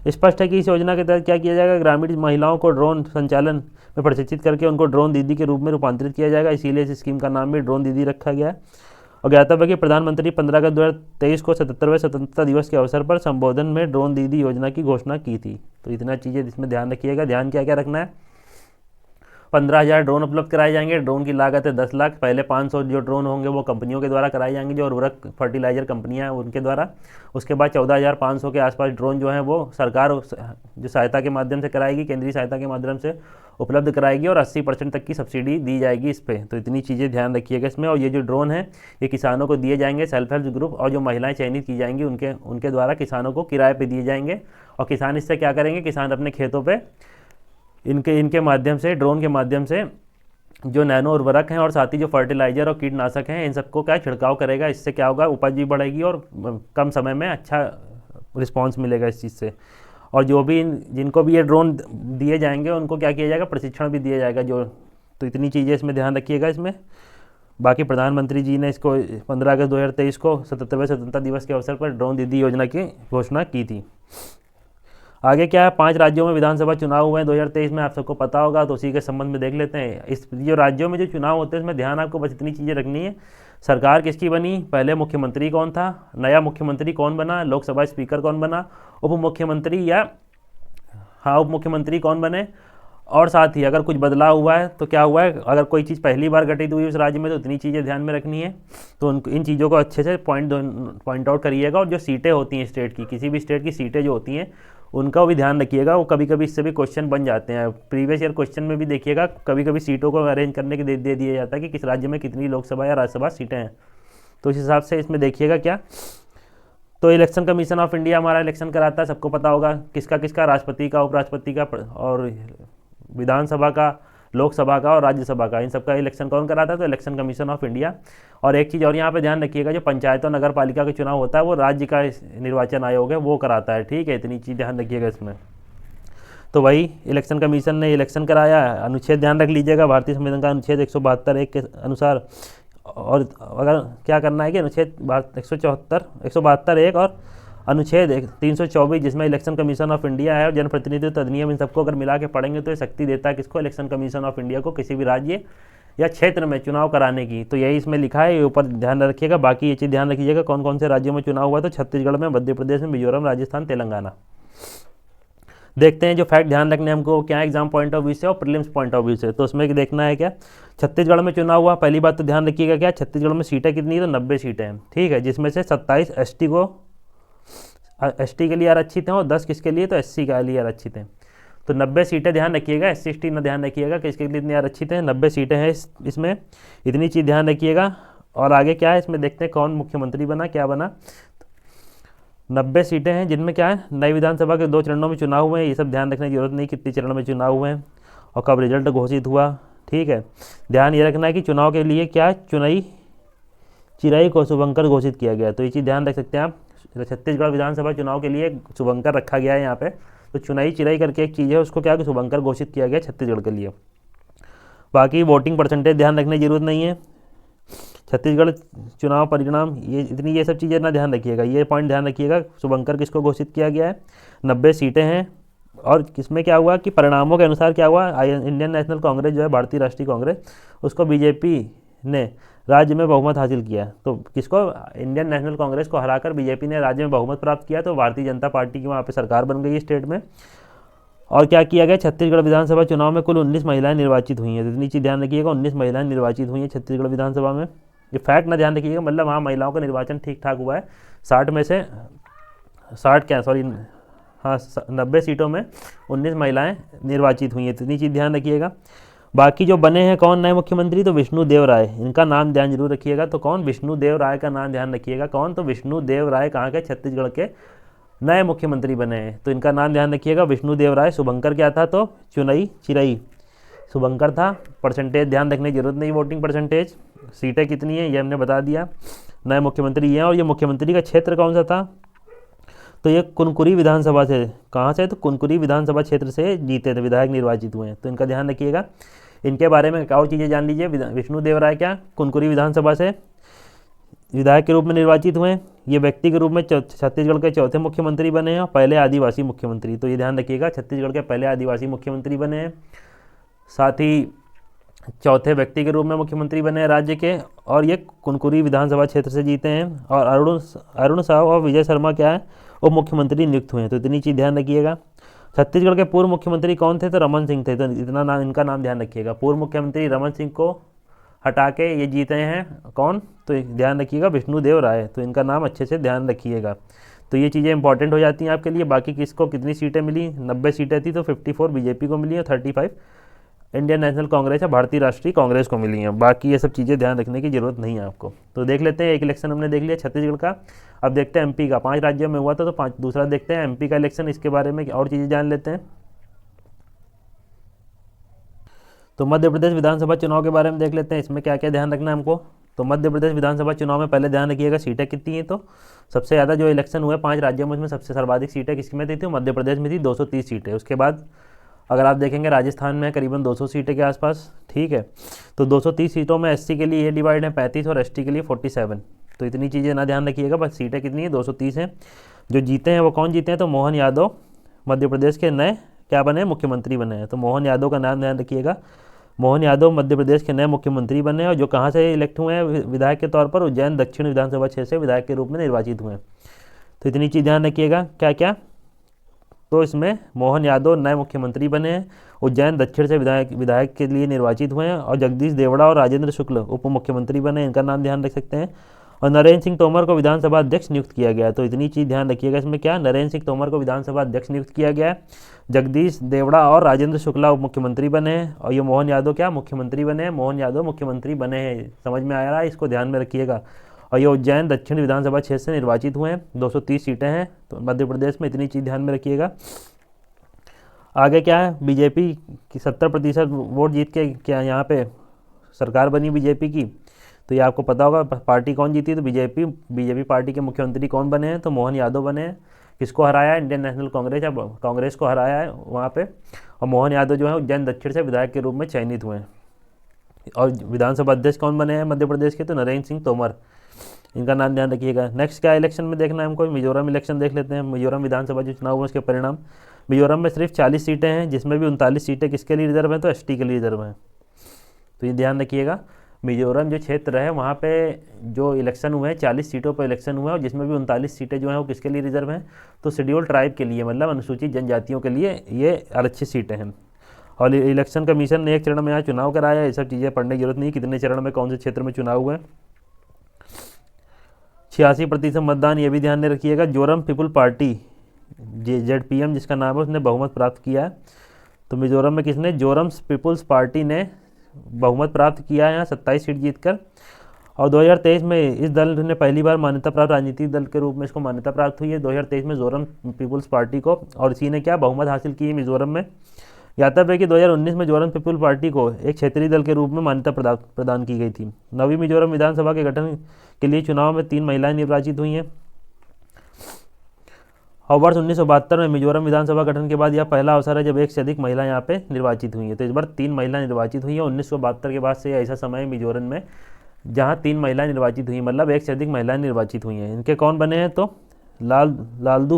S1: स्पष्ट है कि इस योजना के तहत क्या किया जाएगा, ग्रामीण महिलाओं को ड्रोन संचालन में प्रशिक्षित करके उनको ड्रोन दीदी के रूप में रूपांतरित किया जाएगा। इसीलिए इस स्कीम का नाम भी ड्रोन दीदी रखा गया है। और ज्ञातव्य कि प्रधानमंत्री 15 अगस्त 2023 को 77वें स्वतंत्रता दिवस के अवसर पर संबोधन में ड्रोन दीदी योजना की घोषणा की थी। तो इतना चीज़ें इसमें ध्यान रखिएगा। ध्यान क्या क्या रखना है, 15,000 ड्रोन उपलब्ध कराए जाएंगे, ड्रोन की लागत है 10 लाख। पहले 500 जो ड्रोन होंगे वो कंपनियों के द्वारा कराए जाएंगे, जो उर्वरक फर्टिलाइजर कंपनियां हैं उनके द्वारा। उसके बाद 14,500 के आसपास ड्रोन जो हैं वो सरकार जो सहायता के माध्यम से कराएगी, केंद्रीय सहायता के माध्यम से उपलब्ध कराएगी और 80% तक की सब्सिडी दी जाएगी इस पर। तो इतनी चीज़ें ध्यान रखिएगा इसमें। और ये जो ड्रोन है ये किसानों को दिए जाएंगे, सेल्फ हेल्प ग्रुप और जो महिलाएं चयनित की जाएंगी उनके द्वारा किसानों को किराए पे दिए जाएंगे। और किसान इससे क्या करेंगे, किसान अपने खेतों पे इनके माध्यम से, ड्रोन के माध्यम से जो नैनो उर्वरक हैं और साथ ही जो फर्टिलाइजर और कीटनाशक हैं इन सबको क्या छिड़काव करेगा। इससे क्या होगा, उपज भी बढ़ेगी और कम समय में अच्छा रिस्पांस मिलेगा इस चीज़ से। और जो भी जिनको भी ये ड्रोन दिए जाएंगे उनको क्या किया जाएगा, प्रशिक्षण भी दिया जाएगा जो। तो इतनी चीज़ें इसमें ध्यान रखिएगा इसमें। बाकी प्रधानमंत्री जी ने इसको 15 अगस्त 2023 को 77वें स्वतंत्रता दिवस के अवसर पर ड्रोन दीदी योजना की घोषणा की थी। आगे क्या है, 5 राज्यों में विधानसभा चुनाव हुए हैं 2023 में, आप सबको पता होगा, तो उसी के संबंध में देख लेते हैं। इस जो राज्यों में जो चुनाव होते हैं इसमें ध्यान आपको बस इतनी चीज़ें रखनी है। सरकार किसकी बनी, पहले मुख्यमंत्री कौन था, नया मुख्यमंत्री कौन बना, लोकसभा स्पीकर कौन बना, उप मुख्यमंत्री उप मुख्यमंत्री कौन बने, और साथ ही अगर कुछ बदलाव हुआ है तो क्या हुआ है। अगर कोई चीज़ पहली बार घटित हुई उस राज्य में तो इतनी चीज़ें ध्यान में रखनी है। तो इन चीज़ों को अच्छे से पॉइंट आउट करिएगा। और जो सीटें होती हैं स्टेट की, किसी भी स्टेट की सीटें जो होती हैं उनका भी ध्यान रखिएगा। वो कभी कभी इससे भी क्वेश्चन बन जाते हैं। प्रीवियस ईयर क्वेश्चन में भी देखिएगा, कभी कभी सीटों को अरेंज करने के दे दिया जाता है कि किस राज्य में कितनी लोकसभा या राज्यसभा सीटें हैं। तो इस हिसाब से इसमें देखिएगा क्या। तो इलेक्शन कमीशन ऑफ इंडिया हमारा इलेक्शन कराता है, सबको पता होगा किसका किसका, राष्ट्रपति का, उपराष्ट्रपति का और विधानसभा का, लोकसभा का और राज्यसभा का, इन सबका इलेक्शन कौन कराता है, तो इलेक्शन कमीशन ऑफ इंडिया। और एक चीज़ और यहाँ पे ध्यान रखिएगा, जो पंचायत और नगर पालिका का चुनाव होता है वो राज्य का निर्वाचन आयोग है वो कराता है, ठीक है। इतनी चीज़ ध्यान रखिएगा इसमें। तो वही इलेक्शन कमीशन ने इलेक्शन कराया। अनुच्छेद ध्यान रख लीजिएगा, भारतीय संविधान का अनुच्छेद 172(1) के अनुसार। और अगर क्या करना है कि अनुच्छेद 172(1) और अनुच्छेद 324 जिसमें इलेक्शन कमीशन ऑफ इंडिया है और जनप्रतिनिधित्व अधिनियम, इन सबको अगर मिला के पढ़ेंगे तो ये शक्ति देता है किसको, इलेक्शन कमीशन ऑफ इंडिया को, किसी भी राज्य या क्षेत्र में चुनाव कराने की। तो यही इसमें लिखा है, ये ऊपर ध्यान रखिएगा। बाकी ये चीज़ ध्यान रखिएगा कौन कौन से राज्यों में चुनाव हुआ, तो छत्तीसगढ़ में, मध्य प्रदेश में, मिजोरम, राजस्थान, तेलंगाना। देखते हैं जो फैक्ट ध्यान रखने हमको क्या एग्जाम पॉइंट ऑफ व्यू से और प्रीलिम्स पॉइंट ऑफ व्यू से। तो उसमें देखना है क्या, छत्तीसगढ़ में चुनाव हुआ। पहली बात तो ध्यान रखिएगा क्या, छत्तीसगढ़ में सीटें कितनी है, तो 90 सीटें हैं, ठीक है। जिसमें से 27 एसटी के लिए आरक्षित हैं और 10 किसके लिए, तो एससी के लिए आरक्षित हैं। तो 90 सीटें ध्यान रखिएगा, SC ST न ध्यान रखिएगा कि इसके लिए इतनी आरक्षित हैं, 90 सीटें हैं इसमें, इतनी चीज़ ध्यान रखिएगा। और आगे क्या है इसमें देखते हैं कौन मुख्यमंत्री बना, क्या बना। 90 सीटें हैं जिनमें क्या है, नई विधानसभा के 2 चरणों में चुनाव हुए हैं। ये सब ध्यान रखने की जरूरत नहीं कितने चरण में चुनाव हुए हैं और कब रिजल्ट घोषित हुआ, ठीक है। ध्यान ये रखना है कि चुनाव के लिए क्या चिराई को शुभंकर घोषित किया गया। तो ये चीज़ ध्यान रख सकते हैं आप। छत्तीसगढ़ विधानसभा चुनाव के लिए शुभंकर रखा गया है यहाँ पे। तो चुनाई चिराई करके एक चीज़ है, उसको क्या शुभंकर घोषित किया गया छत्तीसगढ़ के लिए। बाकी वोटिंग परसेंटेज ध्यान रखने की जरूरत नहीं है। छत्तीसगढ़ चुनाव परिणाम, ये सब चीज़ें ना ध्यान रखिएगा, ये पॉइंट ध्यान रखिएगा। शुभंकर किसको घोषित किया गया है, 90 सीटें हैं। और किसमें क्या हुआ कि परिणामों के अनुसार क्या हुआ, इंडियन नेशनल कांग्रेस जो है, भारतीय राष्ट्रीय कांग्रेस, उसको बीजेपी ने राज्य में बहुमत हासिल किया। तो किसको, इंडियन नेशनल कांग्रेस को हराकर बीजेपी ने राज्य में बहुमत प्राप्त किया। तो भारतीय जनता पार्टी की वहाँ पे सरकार बन गई है स्टेट में। और क्या किया गया, छत्तीसगढ़ विधानसभा चुनाव में कुल 19 महिलाएं निर्वाचित हुई हैं। तो इतनी चीज़ ध्यान रखिएगा, 19 महिलाएं निर्वाचित हुई हैं छत्तीसगढ़ विधानसभा में। ये फैक्ट ना ध्यान रखिएगा, मतलब वहाँ महिलाओं का निर्वाचन ठीक ठाक हुआ है। 60 में से 90 सीटों में 19 महिलाएं निर्वाचित हुई हैं। इतनी चीज़ ध्यान रखिएगा। बाकी जो बने हैं कौन नए मुख्यमंत्री, तो विष्णुदेव राय, इनका नाम ध्यान जरूर रखिएगा। तो कौन, विष्णुदेव राय का नाम ध्यान रखिएगा। कौन, तो विष्णुदेव राय कहाँ के, छत्तीसगढ़ के नए मुख्यमंत्री बने हैं। तो इनका नाम ध्यान रखिएगा, विष्णुदेव राय। शुभंकर क्या था, तो चुनई चिरई शुभंकर था। परसेंटेज ध्यान रखने की जरूरत नहीं, वोटिंग परसेंटेज, सीटें कितनी हैं ये हमने बता दिया। नए मुख्यमंत्री ये हैं। और ये मुख्यमंत्री का क्षेत्र कौन सा था, तो ये कुनकुरी विधानसभा से, कहाँ से, तो कुनकुरी विधानसभा क्षेत्र से जीते थे, विधायक निर्वाचित हुए हैं। तो इनका ध्यान रखिएगा। इनके बारे में और चीज़ें जान लीजिए। विष्णुदेव राय क्या कुनकुरी विधानसभा से विधायक के रूप में निर्वाचित हुए। ये व्यक्ति के रूप में छत्तीसगढ़ के चौथे मुख्यमंत्री बने हैं और पहले आदिवासी मुख्यमंत्री। तो ये ध्यान रखिएगा, छत्तीसगढ़ के पहले आदिवासी मुख्यमंत्री बने हैं, साथ ही चौथे व्यक्ति के रूप में मुख्यमंत्री बने हैं राज्य के। और ये कुनकुरी विधानसभा क्षेत्र से जीते हैं। और अरुण साहू और विजय शर्मा क्या है, उप मुख्यमंत्री नियुक्त हुए हैं। तो इतनी चीज़ ध्यान रखिएगा। छत्तीसगढ़ के पूर्व मुख्यमंत्री कौन थे, तो रमन सिंह थे। तो इतना नाम, इनका नाम ध्यान रखिएगा। पूर्व मुख्यमंत्री रमन सिंह को हटा के ये जीते हैं कौन, तो ध्यान रखिएगा, विष्णुदेव राय। तो इनका नाम अच्छे से ध्यान रखिएगा। तो ये चीज़ें इंपॉर्टेंट हो जाती हैं आपके लिए। बाकी किसको कितनी सीटें मिली, 90 सीटें थी, तो 54 बीजेपी को मिली और 35 इंडियन नेशनल कांग्रेस या भारतीय राष्ट्रीय कांग्रेस को मिली हैं। बाकी ये सब चीज़ें ध्यान रखने की जरूरत नहीं है आपको। तो देख लेते हैं, एक इलेक्शन हमने देख लिया छत्तीसगढ़ का। अब देखते हैं एमपी का, 5 राज्यों में हुआ था, तो दूसरा देखते हैं एमपी का इलेक्शन। इसके बारे में और चीज़ें जान लेते हैं। तो मध्य प्रदेश विधानसभा चुनाव के बारे में देख लेते हैं, इसमें क्या क्या ध्यान रखना है हमको। तो मध्य प्रदेश विधानसभा चुनाव में पहले ध्यान रखिएगा सीटें कितनी हैं। तो सबसे ज़्यादा जो इलेक्शन हुए 5 राज्यों में, उसमें सबसे सर्वाधिक सीटें किसकी में थी, मध्य प्रदेश में थी, 230 सीटें। उसके बाद अगर आप देखेंगे राजस्थान में करीबन 200 सीटें के आसपास, ठीक है। तो 230 सीटों में एससी के लिए ये डिवाइड है 35 और एसटी के लिए 47। तो इतनी चीज़ें ना ध्यान रखिएगा, बस सीटें कितनी है, 230 हैं। जो जीते हैं वो कौन जीते हैं, तो मोहन यादव मध्य प्रदेश के नए क्या बने, मुख्यमंत्री बने हैं। तो मोहन यादव का नाम ध्यान रखिएगा। मोहन यादव मध्य प्रदेश के नए मुख्यमंत्री बने और जो कहाँ से इलेक्ट हुए हैं विधायक के तौर पर, उज्जैन दक्षिण विधानसभा क्षेत्र से विधायक के रूप में निर्वाचित हुए हैं। तो इतनी चीज़ ध्यान रखिएगा। क्या क्या, तो इसमें मोहन यादव नए मुख्यमंत्री बने हैं, उज्जैन दक्षिण से विधायक के लिए निर्वाचित हुए हैं, और जगदीश देवड़ा और राजेंद्र शुक्ल उप मुख्यमंत्री बने, इनका नाम ध्यान रख सकते हैं। और नरेंद्र सिंह तोमर को विधानसभा अध्यक्ष नियुक्त किया गया। तो इतनी चीज़ ध्यान रखिएगा इसमें, क्या नरेंद्र सिंह तोमर को विधानसभा अध्यक्ष नियुक्त किया गया है। जगदीश देवड़ा और राजेंद्र शुक्ला उप मुख्यमंत्री बने हैं, और ये मोहन यादव क्या मुख्यमंत्री बने हैं, मोहन यादव मुख्यमंत्री बने हैं। समझ में आ रहा है, इसको ध्यान में रखिएगा। और ये उज्जैन दक्षिण विधानसभा क्षेत्र से निर्वाचित हुए हैं, 230 सीटें हैं तो मध्य प्रदेश में। इतनी चीज़ ध्यान में रखिएगा। आगे क्या है, बीजेपी की 70% वोट जीत के क्या यहाँ पे सरकार बनी बीजेपी की। तो ये आपको पता होगा पार्टी कौन जीती, तो बीजेपी पार्टी के मुख्यमंत्री कौन बने हैं, तो मोहन यादव बने हैं। किसको हराया है, इंडियन नेशनल कांग्रेस या कांग्रेस को हराया है वहाँ पे। और मोहन यादव जो है उज्जैन दक्षिण से विधायक के रूप में चयनित हुए हैं। और विधानसभा अध्यक्ष कौन बने हैं मध्य प्रदेश के, तो नरेंद्र सिंह तोमर, इनका नाम ध्यान रखिएगा। नेक्स्ट क्या इलेक्शन में देखना है हमको, मिजोरम इलेक्शन देख लेते हैं। मिजोरम विधानसभा जो चुनाव हुआ उसके परिणाम। मिजोरम में सिर्फ 40 सीटें हैं, जिसमें भी 39 सीटें किसके लिए रिजर्व हैं, तो एसटी के लिए रिजर्व हैं। तो ये ध्यान रखिएगा। मिजोरम जो क्षेत्र है वहाँ पे जो इलेक्शन हुए हैं 40 सीटों पर इलेक्शन हुए हैं, और जिसमें भी 39 सीटें जो हैं वो किसके लिए रिजर्व हैं, तो शेड्यूल ट्राइब के लिए, मतलब अनुसूचित जनजातियों के लिए ये आरक्षित सीटें हैं। और इलेक्शन कमीशन ने 1 चरण में यहाँ चुनाव कराया। ये सब चीज़ें पढ़ने की जरूरत नहीं, कितने चरण में कौन से क्षेत्र में चुनाव हुए। 86% मतदान, ये भी ध्यान में रखिएगा। जोरम पीपुल पार्टी ZPM जिसका नाम है, उसने बहुमत प्राप्त किया है। तो मिजोरम में किसने, जोरम पीपुल्स पार्टी ने बहुमत प्राप्त किया है यहाँ 27 सीट जीतकर। और 2023 में इस दल ने पहली बार मान्यता प्राप्त राजनीतिक दल के रूप में इसको मान्यता प्राप्त हुई है 2023 में जोरम पीपुल्स पार्टी को। और इसी ने क्या बहुमत हासिल की है मिजोरम में। ज्ञातव्य है कि 2019 में जोरम पीपुल पार्टी को एक क्षेत्रीय दल के रूप में मान्यता प्रदान की गई थी। नवी मिजोरम विधानसभा के गठन के लिए चुनाव में 3 महिलाएं निर्वाचित हुई हैं। और वर्ष 1972 में मिजोरम विधानसभा गठन के बाद यह पहला अवसर है जब एक से अधिक महिला यहाँ पे निर्वाचित हुई है। तो इस बार 3 महिला निर्वाचित हुई हैं। 1972 के बाद से ऐसा समय मिजोरम में जहाँ 3 महिलाएं निर्वाचित हुई, मतलब एक से अधिक महिलाएं निर्वाचित हुई हैं। इनके कौन बने हैं तो लालदू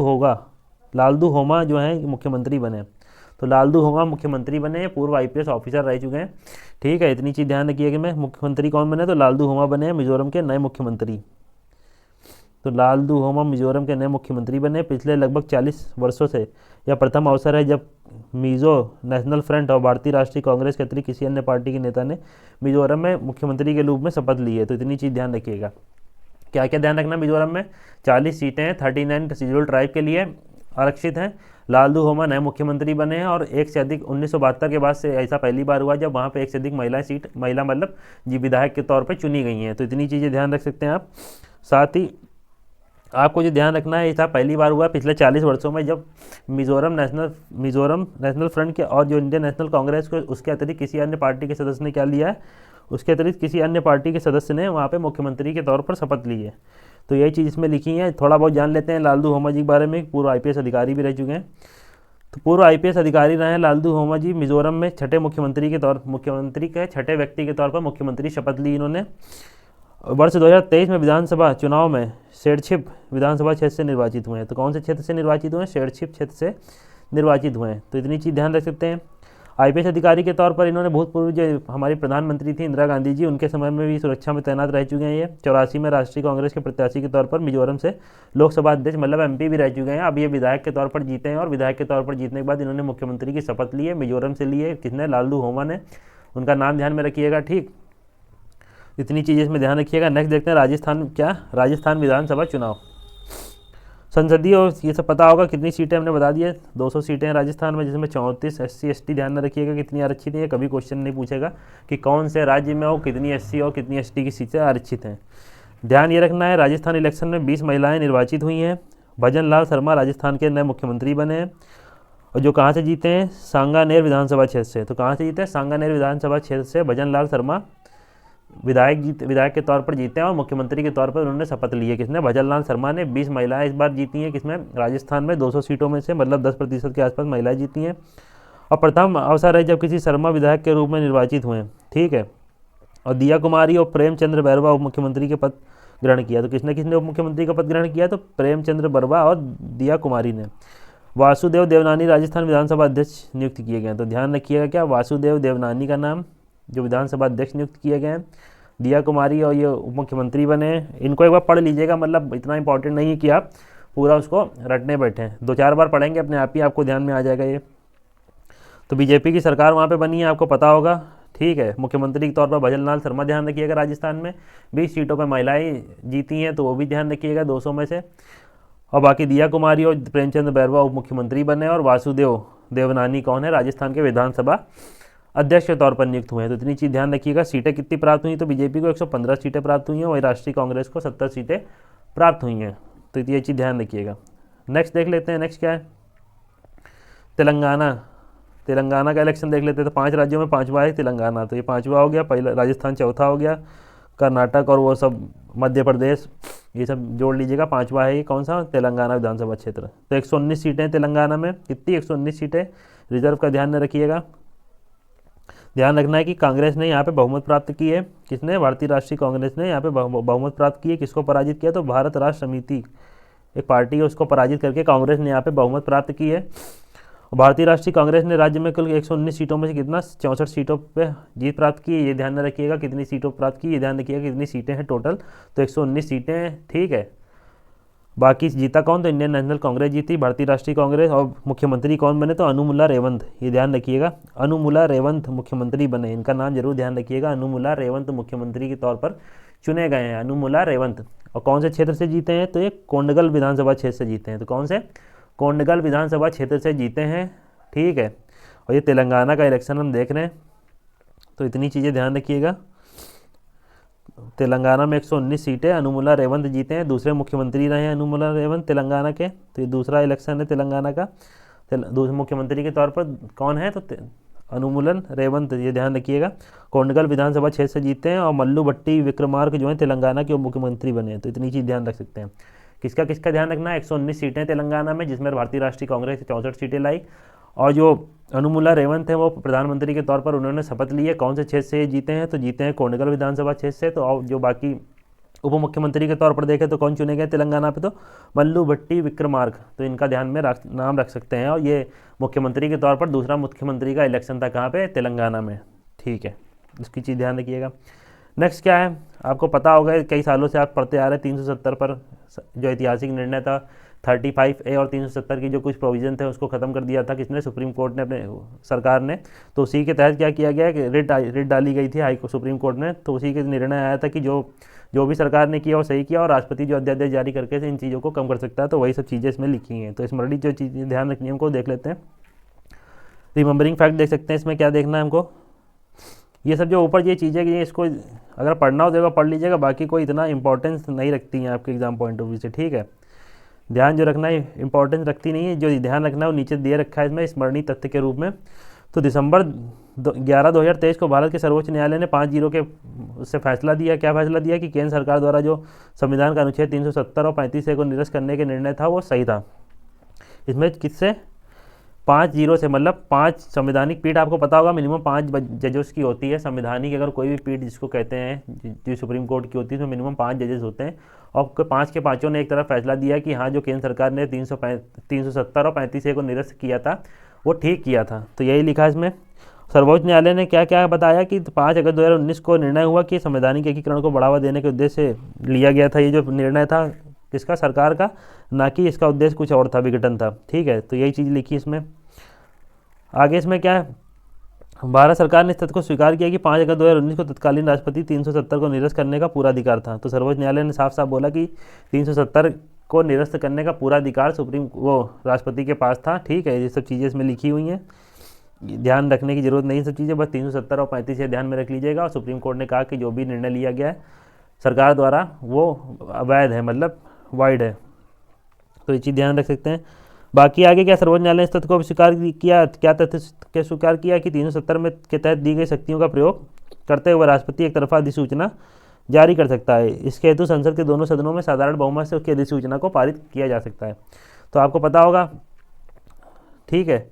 S1: होमा जो है मुख्यमंत्री बने। तो लालदू होमा मुख्यमंत्री बने, पूर्व आईपीएस ऑफिसर रह चुके हैं। ठीक है, इतनी चीज़ ध्यान रखिए कि मैं मुख्यमंत्री कौन बने तो लालदू होमा बने हैं मिजोरम के नए मुख्यमंत्री। तो लालदू होमा मिजोरम के नए मुख्यमंत्री बने। पिछले लगभग 40 वर्षों से यह प्रथम अवसर है जब मिजो नेशनल फ्रंट और भारतीय राष्ट्रीय कांग्रेस के अतिरिक्त किसी अन्य पार्टी के नेता ने मिजोरम में मुख्यमंत्री के रूप में शपथ ली है। तो इतनी चीज़ ध्यान रखिएगा। क्या क्या ध्यान रखना, मिजोरम में 40 सीटें हैं, 39 शेड्यूल ट्राइब के लिए आरक्षित हैं। लालदू होमा नए मुख्यमंत्री बने हैं और एक से अधिक 1972 के बाद से ऐसा पहली बार हुआ जब वहाँ पे एक से अधिक महिला मतलब जी विधायक के तौर पे चुनी गई हैं। तो इतनी चीज़ें ध्यान रख सकते हैं आप। साथ ही आपको जो ध्यान रखना है, ऐसा पहली बार हुआ पिछले 40 वर्षों में जब मिजोरम नेशनल फ्रंट के और जो इंडियन नेशनल कांग्रेस को उसके अतिरिक्त किसी अन्य पार्टी के सदस्य ने क्या लिया है, उसके अतिरिक्त किसी अन्य पार्टी के सदस्य ने वहाँ पे मुख्यमंत्री के तौर पर शपथ ली है। तो यही चीज़ इसमें लिखी है। थोड़ा बहुत जान लेते हैं लालदू होमा जी के बारे में। पूर्व आईपीएस अधिकारी भी रह चुके हैं। तो पूर्व आईपीएस अधिकारी रहे हैं लालदू होमा जी। मिजोरम में मुख्यमंत्री के छठे व्यक्ति के तौर पर मुख्यमंत्री शपथ ली इन्होंने। वर्ष 2023 में विधानसभा चुनाव में शेरछिप विधानसभा क्षेत्र से निर्वाचित हुए हैं। तो कौन से क्षेत्र से निर्वाचित हुए हैं, शेरछिप क्षेत्र से निर्वाचित हुए हैं। तो इतनी चीज़ ध्यान रख सकते हैं। आईपीएस अधिकारी के तौर पर इन्होंने भूतपूर्व जो हमारी प्रधानमंत्री थी इंदिरा गांधी जी, उनके समय में भी सुरक्षा में तैनात रह चुके हैं। ये 84 में राष्ट्रीय कांग्रेस के प्रत्याशी के तौर पर मिजोरम से लोकसभा अध्यक्ष मतलब एमपी भी रह चुके हैं। अब ये विधायक के तौर पर जीते हैं और विधायक के तौर पर जीतने के बाद इन्होंने मुख्यमंत्री की शपथ ली है। मिजोरम से ली है किसने, लालदू होमा ने। उनका नाम ध्यान में रखिएगा। ठीक, इतनी चीज़ें इसमें ध्यान रखिएगा। नेक्स्ट देखते हैं राजस्थान विधानसभा चुनाव। संसदीय और ये सब पता होगा कितनी सीटें हमने बता दी है, 200 सीटें हैं राजस्थान में, जिसमें 34 SC ST ध्यान में रखिएगा कितनी आरक्षित है। कभी क्वेश्चन नहीं पूछेगा कि कौन से राज्य में हो कितनी SC और कितनी ST की सीटें आरक्षित हैं। ध्यान ये रखना है, राजस्थान इलेक्शन में 20 महिलाएं निर्वाचित हुई हैं। भजन लाल शर्मा राजस्थान के नए मुख्यमंत्री बने हैं और जो कहाँ से जीते हैं, सांगानेर विधानसभा क्षेत्र से। तो कहाँ से जीते हैं, सांगानेर विधानसभा क्षेत्र से भजन लाल शर्मा विधायक के तौर पर जीते हैं और मुख्यमंत्री के तौर पर उन्होंने शपथ ली है। किसने, भजन लाल शर्मा ने। 20 महिलाएं इस बार जीती हैं किसमें, राजस्थान में। 200 सीटों में से मतलब 10% के आसपास महिलाएं जीती हैं। और प्रथम अवसर है जब किसी शर्मा विधायक के रूप में निर्वाचित हुए। ठीक है, और दिया कुमारी और प्रेमचंद्र बैरवा उप मुख्यमंत्री के पद ग्रहण किया। तो किसने उप मुख्यमंत्री का पद ग्रहण किया, तो प्रेमचंद्र बैरवा और दिया कुमारी ने। वासुदेव देवनानी राजस्थान विधानसभा अध्यक्ष नियुक्त किए गए। तो ध्यान रखिएगा क्या, वासुदेव देवनानी का नाम जो विधानसभा अध्यक्ष नियुक्त किए गए हैं। दिया कुमारी और ये उप मुख्यमंत्री बने। इनको एक बार पढ़ लीजिएगा, मतलब इतना इंपॉर्टेंट नहीं है कि आप पूरा उसको रटने बैठें। 2-4 बार पढ़ेंगे अपने आप ही आपको ध्यान में आ जाएगा ये। तो बीजेपी की सरकार वहाँ पे बनी है, आपको पता होगा। ठीक है, मुख्यमंत्री के तौर पर भजन लाल शर्मा ध्यान रखिएगा। राजस्थान में 20 सीटों पर महिलाएं जीती हैं तो वो भी ध्यान रखिएगा 200 में से। और बाकी दिया कुमारी और प्रेमचंद बैरवा उप मुख्यमंत्री बने और वासुदेव देवनानी कौन है, राजस्थान के विधानसभा अध्यक्ष के तौर पर नियुक्त हुए हैं। तो इतनी चीज़ ध्यान रखिएगा। सीटें कितनी प्राप्त हुई, तो बीजेपी को 115 सीटें प्राप्त हुई हैं, वही राष्ट्रीय कांग्रेस को 70 सीटें प्राप्त हुई हैं। तो ये चीज़ ध्यान रखिएगा। नेक्स्ट देख लेते हैं, नेक्स्ट क्या है, तेलंगाना का इलेक्शन देख लेते हैं। तो 5 राज्यों में 5वां है तेलंगाना। तो ये 5वां हो गया, पहला राजस्थान 4था हो गया, कर्नाटक और वो सब मध्य प्रदेश ये सब जोड़ लीजिएगा। 5वां है ये कौन सा, तेलंगाना विधानसभा क्षेत्र। तो 119 सीटें तेलंगाना में। कितनी, 119 सीटें। रिजर्व का ध्यान में रखिएगा। ध्यान रखना है कि कांग्रेस ने यहाँ पे बहुमत प्राप्त की है। किसने, भारतीय राष्ट्रीय कांग्रेस ने यहाँ पे बहुमत प्राप्त की है। किसको पराजित किया, तो भारत राष्ट्र समिति एक पार्टी है, उसको पराजित करके कांग्रेस ने यहाँ पे बहुमत प्राप्त की है। भारतीय राष्ट्रीय कांग्रेस ने राज्य में कुल 119 सीटों में से कितना, 64 सीटों पे जीत प्राप्त की है। ये ध्यान में रखिएगा कितनी सीटों प्राप्त की, ये ध्यान रखिएगा कितनी सीटें हैं टोटल। तो 119 सीटें हैं। ठीक है, बाकी जीता कौन, तो इंडियन नेशनल कांग्रेस जीती, भारतीय राष्ट्रीय कांग्रेस। और मुख्यमंत्री कौन बने, तो अनुमुला रेवंत। ये ध्यान रखिएगा, अनुमुला रेवंत मुख्यमंत्री बने। इनका नाम जरूर ध्यान रखिएगा। अनुमुला रेवंत मुख्यमंत्री के तौर पर चुने गए हैं, अनुमुला रेवंत। और कौन से क्षेत्र से जीते हैं, तो ये कोंडगल विधानसभा क्षेत्र से जीते हैं। तो कौन से, कोंडगल विधानसभा क्षेत्र से जीते हैं। ठीक है, और ये तेलंगाना का इलेक्शन हम देख रहे हैं। तो इतनी चीज़ें ध्यान रखिएगा। तेलंगाना में 119 सीटें, अनुमुला रेवंत जीते हैं। दूसरे मुख्यमंत्री रहे हैं अनुमुला रेवंत तेलंगाना के। तो ये दूसरा इलेक्शन है तेलंगाना का। दूसरे मुख्यमंत्री के तौर पर कौन है, तो अनुमुलन रेवंत, ये ध्यान रखिएगा। कोंडगल विधानसभा क्षेत्र से जीते हैं। और मल्लू भट्टी विक्रमार्क जो है तेलंगाना के उप मुख्यमंत्री बने हैं। तो इतनी चीज़ ध्यान रख सकते हैं। किसका ध्यान रखना है, 119 सीटें तेलंगाना में, जिसमें भारतीय राष्ट्रीय कांग्रेस 64 सीटें लाई। और जो अनुमुला रेवंत है वो प्रधानमंत्री के तौर पर उन्होंने शपथ ली है। कौन से क्षेत्र से ये जीते हैं, तो जीते हैं कोंडगल विधानसभा क्षेत्र से। तो और जो बाकी उप मुख्यमंत्री के तौर पर देखें तो कौन चुने गए तेलंगाना पे, तो मल्लू भट्टी विक्रमार्क, तो इनका ध्यान में नाम रख सकते हैं। और ये मुख्यमंत्री के तौर पर दूसरा मुख्यमंत्री का इलेक्शन था कहाँ पे, तेलंगाना में। ठीक है, इसकी चीज़ ध्यान रखिएगा। नेक्स्ट क्या है, आपको पता होगा कई सालों से आप पढ़ते आ रहे 370 पर जो ऐतिहासिक निर्णय था 35A और 370 की जो कुछ प्रोविजन थे उसको ख़त्म कर दिया था किसने, सुप्रीम कोर्ट ने, अपने सरकार ने। तो उसी के तहत क्या किया गया कि रिट डाली गई थी सुप्रीम कोर्ट में। तो उसी के निर्णय आया था कि जो भी सरकार ने किया वो सही किया, और राष्ट्रपति जो अध्यादेश जारी करके इन चीज़ों को कम कर सकता है। तो वही सब चीज़ें इसमें लिखी हैं। तो स्मृति जो चीज़ें ध्यान रखनी है हमको देख लेते हैं। रिमेंबरिंग फैक्ट देख सकते हैं, इसमें क्या देखना है हमको, ये सब जो ऊपर ये चीज़ें कि इसको अगर पढ़ना हो तो पढ़ लीजिएगा, बाकी कोई इतना इंपॉर्टेंस नहीं रखती हैं आपके एग्जाम पॉइंट ऑफ व्यू से। ठीक है, ध्यान जो रखना है इंपॉर्टेंस रखती नहीं है, जो ध्यान रखना है वो नीचे दे रखा है इसमें स्मरणीय तथ्य के रूप में। तो दिसंबर 11/2023 को भारत के सर्वोच्च न्यायालय ने 5-0 के उससे फैसला दिया। क्या फैसला दिया कि केंद्र सरकार द्वारा जो संविधान का अनुच्छेद 370 और 35A को निरस्त करने के निर्णय था वो सही था। इसमें किससे, 5-0 से, मतलब 5 संवैधानिक पीठ, आपको पता होगा मिनिमम 5 जजेस की होती है संवैधानिक। अगर कोई भी पीठ जिसको कहते हैं जो सुप्रीम कोर्ट की होती है उसमें मिनिमम 5 जजेस होते हैं। और 5 के पाँचों ने एक तरफ फैसला दिया कि हाँ जो केंद्र सरकार ने 370 और 35A को निरस्त किया था वो ठीक किया था। तो यही लिखा इसमें। सर्वोच्च न्यायालय ने क्या क्या बताया कि 5 अगस्त 2019 को निर्णय हुआ कि संवैधानिक एकीकरण को बढ़ावा देने के उद्देश्य से लिया गया था। ये जो निर्णय था किसका, सरकार का, ना कि इसका उद्देश्य कुछ और था, विघटन था। ठीक है, तो यही चीज़ लिखी इसमें। आगे इसमें क्या है, भारत सरकार ने इस तथ्य को स्वीकार किया कि 5 अगस्त 2019 को तत्कालीन राष्ट्रपति 370 को निरस्त करने का पूरा अधिकार था। तो सर्वोच्च न्यायालय ने साफ साफ बोला कि 370 को निरस्त करने का पूरा अधिकार राष्ट्रपति के पास था। ठीक है, ये सब चीज़ें इसमें लिखी हुई हैं, ध्यान रखने की जरूरत नहीं सब चीज़ें, बस 370 और 35 ध्यान में रख लीजिएगा। और सुप्रीम कोर्ट ने कहा कि जो भी निर्णय लिया गया है सरकार द्वारा वो अवैध है, मतलब वाइड है। तो ये चीज़ ध्यान रख सकते हैं। बाकी आगे क्या, सर्वोच्च न्यायालय ने इस तथ्य को स्वीकार किया, क्या तथ्य के स्वीकार किया कि 370 में के तहत दी गई शक्तियों का प्रयोग करते हुए राष्ट्रपति एक तरफा अधिसूचना जारी कर सकता है। इसके हेतु संसद के दोनों सदनों में साधारण बहुमत से उसकी अधिसूचना को पारित किया जा सकता है। तो आपको पता होगा, ठीक है,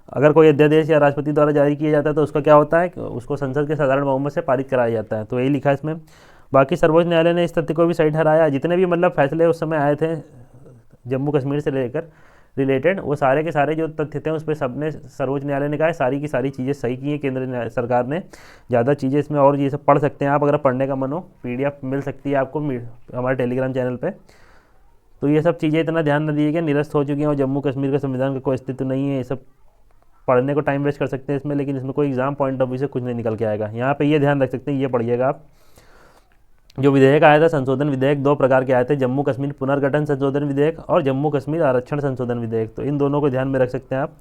S1: अगर कोई अध्यादेश या राष्ट्रपति द्वारा जारी किया जाता है तो उसका क्या होता है, उसको संसद के साधारण बहुमत से पारित कराया जाता है। तो यही लिखा है इसमें। बाकी सर्वोच्च न्यायालय ने इस तथ्य को भी सही ठहराया, जितने भी मतलब फैसले उस समय आए थे जम्मू कश्मीर से लेकर रिलेटेड, वो सारे के सारे जो तथ्य थे उस पर सबने सर्वोच्च न्यायालय ने कहा है सारी की सारी चीज़ें सही की हैं केंद्र सरकार ने। ज़्यादा चीज़ें इसमें और ये सब पढ़ सकते हैं आप, अगर पढ़ने का मन हो PDF मिल सकती है आपको हमारे टेलीग्राम चैनल पे। तो ये सब चीज़ें इतना ध्यान न दीजिएगा, निरस्त हो चुकी हैं और जम्मू कश्मीर का संविधान का कोई अस्तित्व नहीं है। ये सब पढ़ने को टाइम वेस्ट कर सकते हैं इसमें, लेकिन इसमें कोई एग्जाम पॉइंट ऑफ व्यू से कुछ नहीं निकल के आएगा। यहाँ पे ये ध्यान रख सकते हैं, ये पढ़िएगा आप। जो विधेयक आया था, संशोधन विधेयक 2 प्रकार के आए थे, जम्मू कश्मीर पुनर्गठन संशोधन विधेयक और जम्मू कश्मीर आरक्षण संशोधन विधेयक। तो इन दोनों को ध्यान में रख सकते हैं आप।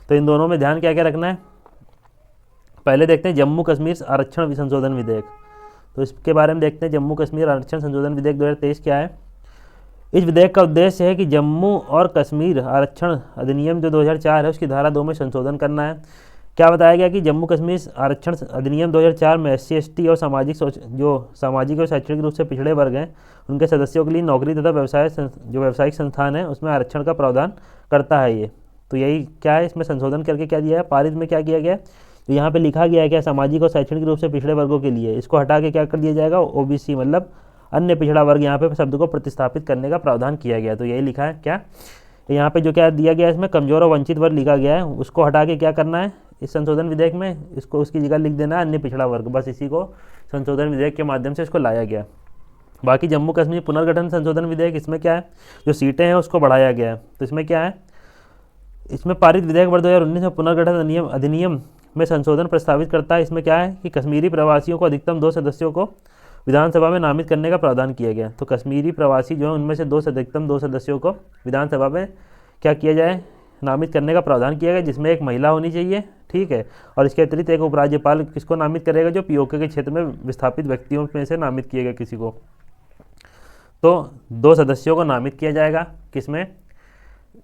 S1: तो इन दोनों में ध्यान क्या क्या रखना है, पहले देखते हैं जम्मू कश्मीर आरक्षण संशोधन विधेयक। तो इसके बारे में देखते हैं, जम्मू कश्मीर आरक्षण संशोधन विधेयक 2023 क्या है। इस विधेयक का उद्देश्य है कि जम्मू और कश्मीर आरक्षण अधिनियम जो 2004 है उसकी धारा 2 में संशोधन करना है। क्या बताया गया कि जम्मू कश्मीर आरक्षण अधिनियम 2004 में SC ST और सामाजिक और शैक्षणिक रूप से पिछड़े वर्ग हैं उनके सदस्यों के लिए नौकरी तथा व्यावसायिक संस्थान है उसमें आरक्षण का प्रावधान करता है ये। तो यही क्या है, इसमें संशोधन करके क्या दिया है, पारित में क्या किया गया है, तो यहाँ पे लिखा गया है क्या, सामाजिक और शैक्षणिक रूप से पिछड़े वर्गों के लिए, इसको हटा के क्या कर दिया जाएगा, OBC मतलब अन्य पिछड़ा वर्ग, यहाँ पे शब्द को प्रतिस्थापित करने का प्रावधान किया गया। तो यही लिखा है क्या, यहाँ पे जो क्या दिया गया है इसमें कमजोर और वंचित वर्ग लिखा गया है, उसको हटा के क्या करना है इस संशोधन विधेयक में, इसको उसकी जगह लिख देना है अन्य पिछड़ा वर्ग। बस इसी को संशोधन विधेयक के माध्यम से इसको लाया गया। बाकी जम्मू कश्मीर पुनर्गठन संशोधन विधेयक, इसमें क्या है, जो सीटें हैं उसको बढ़ाया गया है। तो इसमें क्या है, इसमें पारित विधेयक वर्ष 2019 में पुनर्गठन अधिनियम में संशोधन प्रस्तावित करता है। इसमें क्या है कि कश्मीरी प्रवासियों को अधिकतम 2 सदस्यों को विधानसभा में नामित करने का प्रावधान किया गया। तो कश्मीरी प्रवासी जो है उनमें से अधिकतम 2 सदस्यों को विधानसभा में क्या किया जाए, नामित करने का प्रावधान किया गया, जिसमें एक महिला होनी चाहिए, ठीक है। और इसके अतिरिक्त एक उपराज्यपाल किसको नामित करेगा, जो POK के क्षेत्र में विस्थापित व्यक्तियों में से नामित किया गया किसी को। तो 2 सदस्यों को नामित किया जाएगा, किसमें,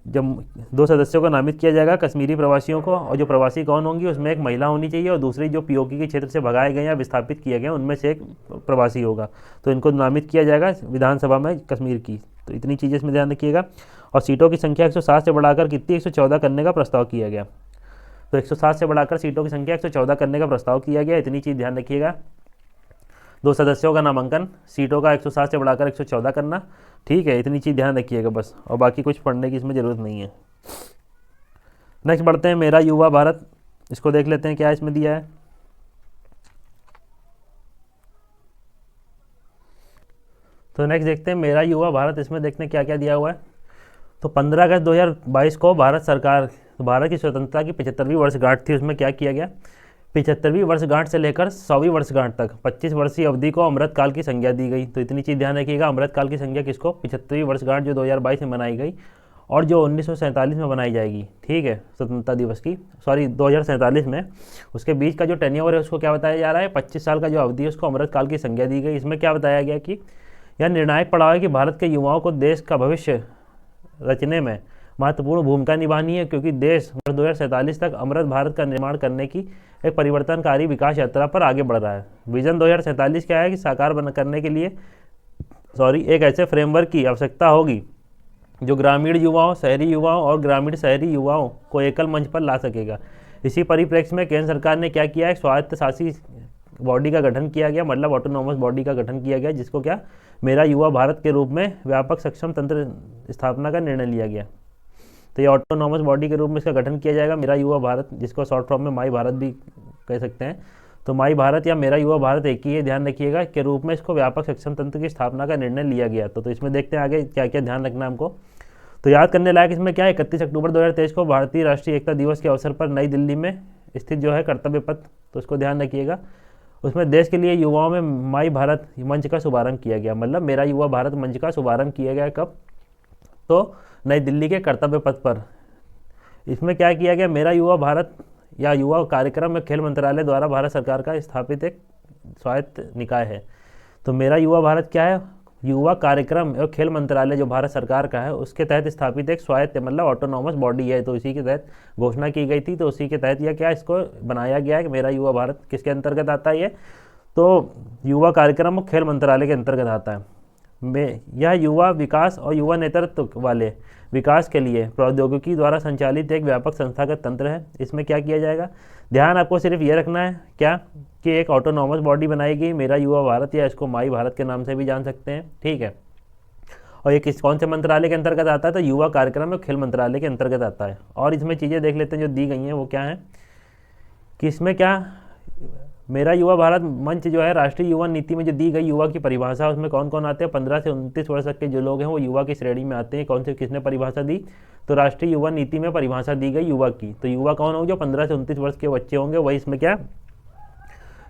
S1: जब 2 सदस्यों को नामित किया जाएगा कश्मीरी प्रवासियों को, और जो प्रवासी कौन होंगी उसमें एक महिला होनी चाहिए और दूसरी जो POK के क्षेत्र से भगाए गए या विस्थापित किए गए उनमें से एक प्रवासी होगा। तो इनको नामित किया जाएगा विधानसभा में कश्मीर की। तो इतनी चीज़ें इसमें ध्यान रखिएगा। और सीटों की संख्या 107 से बढ़ाकर कितनी 114 करने का प्रस्ताव किया गया। तो 107 से बढ़ाकर सीटों की संख्या 114 करने का प्रस्ताव किया गया। इतनी चीज़ ध्यान रखिएगा। 2 सदस्यों का नामांकन, सीटों का 107 से बढ़ाकर 114 करना। ठीक है, इतनी चीज़ ध्यान रखिएगा बस, और बाकी कुछ पढ़ने की इसमें ज़रूरत नहीं है। नेक्स्ट बढ़ते हैं मेरा युवा भारत, इसको देख लेते हैं क्या इसमें दिया है। तो नेक्स्ट देखते हैं मेरा युवा भारत, इसमें देखते हैं क्या क्या दिया हुआ है। तो 15 अगस्त 2022 को भारत सरकार, भारत की स्वतंत्रता की 75वीं वर्षगांठ थी। उसमें क्या किया गया, 75वीं वर्षगांठ से लेकर 100वीं वर्षगांठ तक 25 वर्षीय अवधि को अमृतकाल की संज्ञा दी गई। तो इतनी चीज़ ध्यान रखिएगा, अमृतकाल की संज्ञा किसको, 75वीं वर्षगांठ जो 2022 में मनाई गई और जो 1947 में बनाई जाएगी, ठीक है, स्वतंत्रता दिवस की, सॉरी 2047 में, उसके बीच का जो टेन्योर है उसको क्या बताया जा रहा है, 25 साल का जो अवधि है उसको अमृतकाल की संज्ञा दी गई। इसमें क्या बताया गया कि यह निर्णायक पड़ाव है कि भारत के युवाओं को देश का भविष्य रचने में महत्वपूर्ण भूमिका निभानी है, क्योंकि देश वर्ष 2047 तक अमृत भारत का निर्माण करने की एक परिवर्तनकारी विकास यात्रा पर आगे बढ़ रहा है। विजन 2047 क्या है कि साकार करने के लिए एक ऐसे फ्रेमवर्क की आवश्यकता होगी जो ग्रामीण युवाओं, शहरी युवाओं और ग्रामीण शहरी युवाओं को एकल मंच पर ला सकेगा। इसी परिप्रेक्ष्य में केंद्र सरकार ने क्या किया है, स्वायत्त शासी बॉडी का गठन किया गया, मतलब ऑटोनॉमस बॉडी का गठन किया गया, जिसको क्या मेरा युवा भारत के रूप में व्यापक सक्षम तंत्र स्थापना का निर्णय लिया गया। तो ये ऑटोनॉमस बॉडी के रूप में इसका गठन किया जाएगा, मेरा युवा भारत, जिसको शॉर्ट फॉर्म में माई भारत भी कह सकते हैं। तो माई भारत या मेरा युवा भारत एक ही है, ध्यान रखिएगा, के रूप में इसको व्यापक सक्षम तंत्र की स्थापना का निर्णय लिया गया। तो इसमें देखते हैं आगे क्या क्या ध्यान रखना है हमको। तो याद करने लायक इसमें क्या है, 31 अक्टूबर 2023 को भारतीय राष्ट्रीय एकता दिवस के अवसर पर नई दिल्ली में स्थित जो है कर्तव्य पथ, तो उसको ध्यान रखिएगा, उसमें देश के लिए युवाओं में माई भारत मंच का शुभारंभ किया गया, मतलब मेरा युवा भारत मंच का शुभारंभ किया गया कब, तो नई दिल्ली के कर्तव्य पथ पर। इसमें क्या किया गया, मेरा युवा भारत या युवा कार्यक्रम में खेल मंत्रालय द्वारा भारत सरकार का स्थापित एक स्वायत्त निकाय है। तो मेरा युवा भारत क्या है, युवा कार्यक्रम और खेल मंत्रालय जो भारत सरकार का है उसके तहत स्थापित एक स्वायत्त मतलब ऑटोनॉमस बॉडी है। तो इसी के तहत घोषणा की गई थी, तो उसी के तहत यह क्या इसको बनाया गया है कि मेरा युवा भारत किसके अंतर्गत आता है, ये तो युवा कार्यक्रम और खेल मंत्रालय के अंतर्गत आता है। यह युवा विकास और युवा नेतृत्व वाले विकास के लिए प्रौद्योगिकी द्वारा संचालित एक व्यापक संस्थागत तंत्र है। इसमें क्या किया जाएगा, ध्यान आपको सिर्फ ये रखना है क्या कि एक ऑटोनॉमस बॉडी बनाएगी मेरा युवा भारत, या इसको माई भारत के नाम से भी जान सकते हैं, ठीक है। और ये कौन से मंत्रालय के अंतर्गत आता है, तो युवा कार्यक्रम और खेल मंत्रालय के अंतर्गत आता है। और इसमें चीज़ें देख लेते हैं जो दी गई हैं वो क्या है कि इसमें क्या मेरा युवा भारत मंच जो है राष्ट्रीय युवा नीति में जो दी गई युवा की परिभाषा, उसमें कौन कौन आते हैं, 15 से 29 वर्ष तक के जो लोग हैं वो युवा की श्रेणी में आते हैं। कौन से किसने परिभाषा दी, तो राष्ट्रीय युवा नीति में परिभाषा दी गई युवा की। तो युवा कौन होंगे, जो 15 से 29 वर्ष के बच्चे होंगे, वही इसमें क्या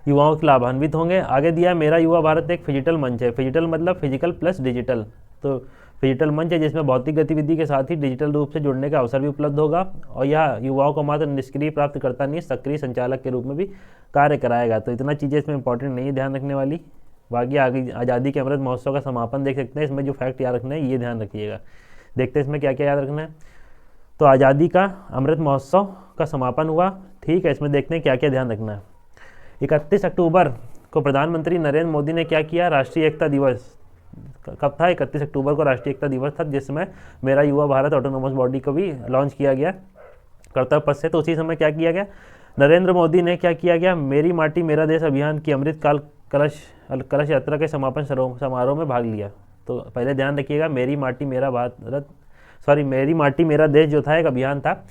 S1: युवाओं के लाभान्वित होंगे। आगे दिया मेरा युवा भारत एक फिजिटल मंच है, फिजिटल मतलब फिजिकल प्लस डिजिटल। तो फिजिटल मंच है जिसमें भौतिक गतिविधि के साथ ही डिजिटल रूप से जुड़ने का अवसर भी उपलब्ध होगा, और यह युवाओं को मात्र निष्क्रिय प्राप्त करता नहीं, सक्रिय संचालक के रूप में भी कार्य कराएगा। तो इतना चीज़ें इसमें इंपॉर्टेंट नहीं है ध्यान रखने वाली। बाकी आगे आज़ादी के अमृत महोत्सव का समापन देख सकते हैं, इसमें जो फैक्ट याद रखना है ये ध्यान रखिएगा। देखते हैं इसमें क्या क्या याद रखना है। तो आज़ादी का अमृत महोत्सव का समापन हुआ, ठीक है। इसमें देखते हैं क्या क्या ध्यान रखना है। 31 अक्टूबर को प्रधानमंत्री नरेंद्र मोदी ने क्या किया, राष्ट्रीय एकता दिवस कब था, 31 अक्टूबर को राष्ट्रीय एकता दिवस था, जिसमें मेरा युवा भारत ऑटोनोमस बॉडी को भी लॉन्च किया गया कर्तव्य पथ से। तो उसी समय क्या किया गया, नरेंद्र मोदी ने क्या किया गया, मेरी माटी मेरा देश अभियान की अमृतकाल कलश यात्रा के समापन समारोह में भाग लिया। तो पहले ध्यान रखिएगा, मेरी माटी मेरा भारत, मेरी माटी मेरा देश जो था एक अभियान था,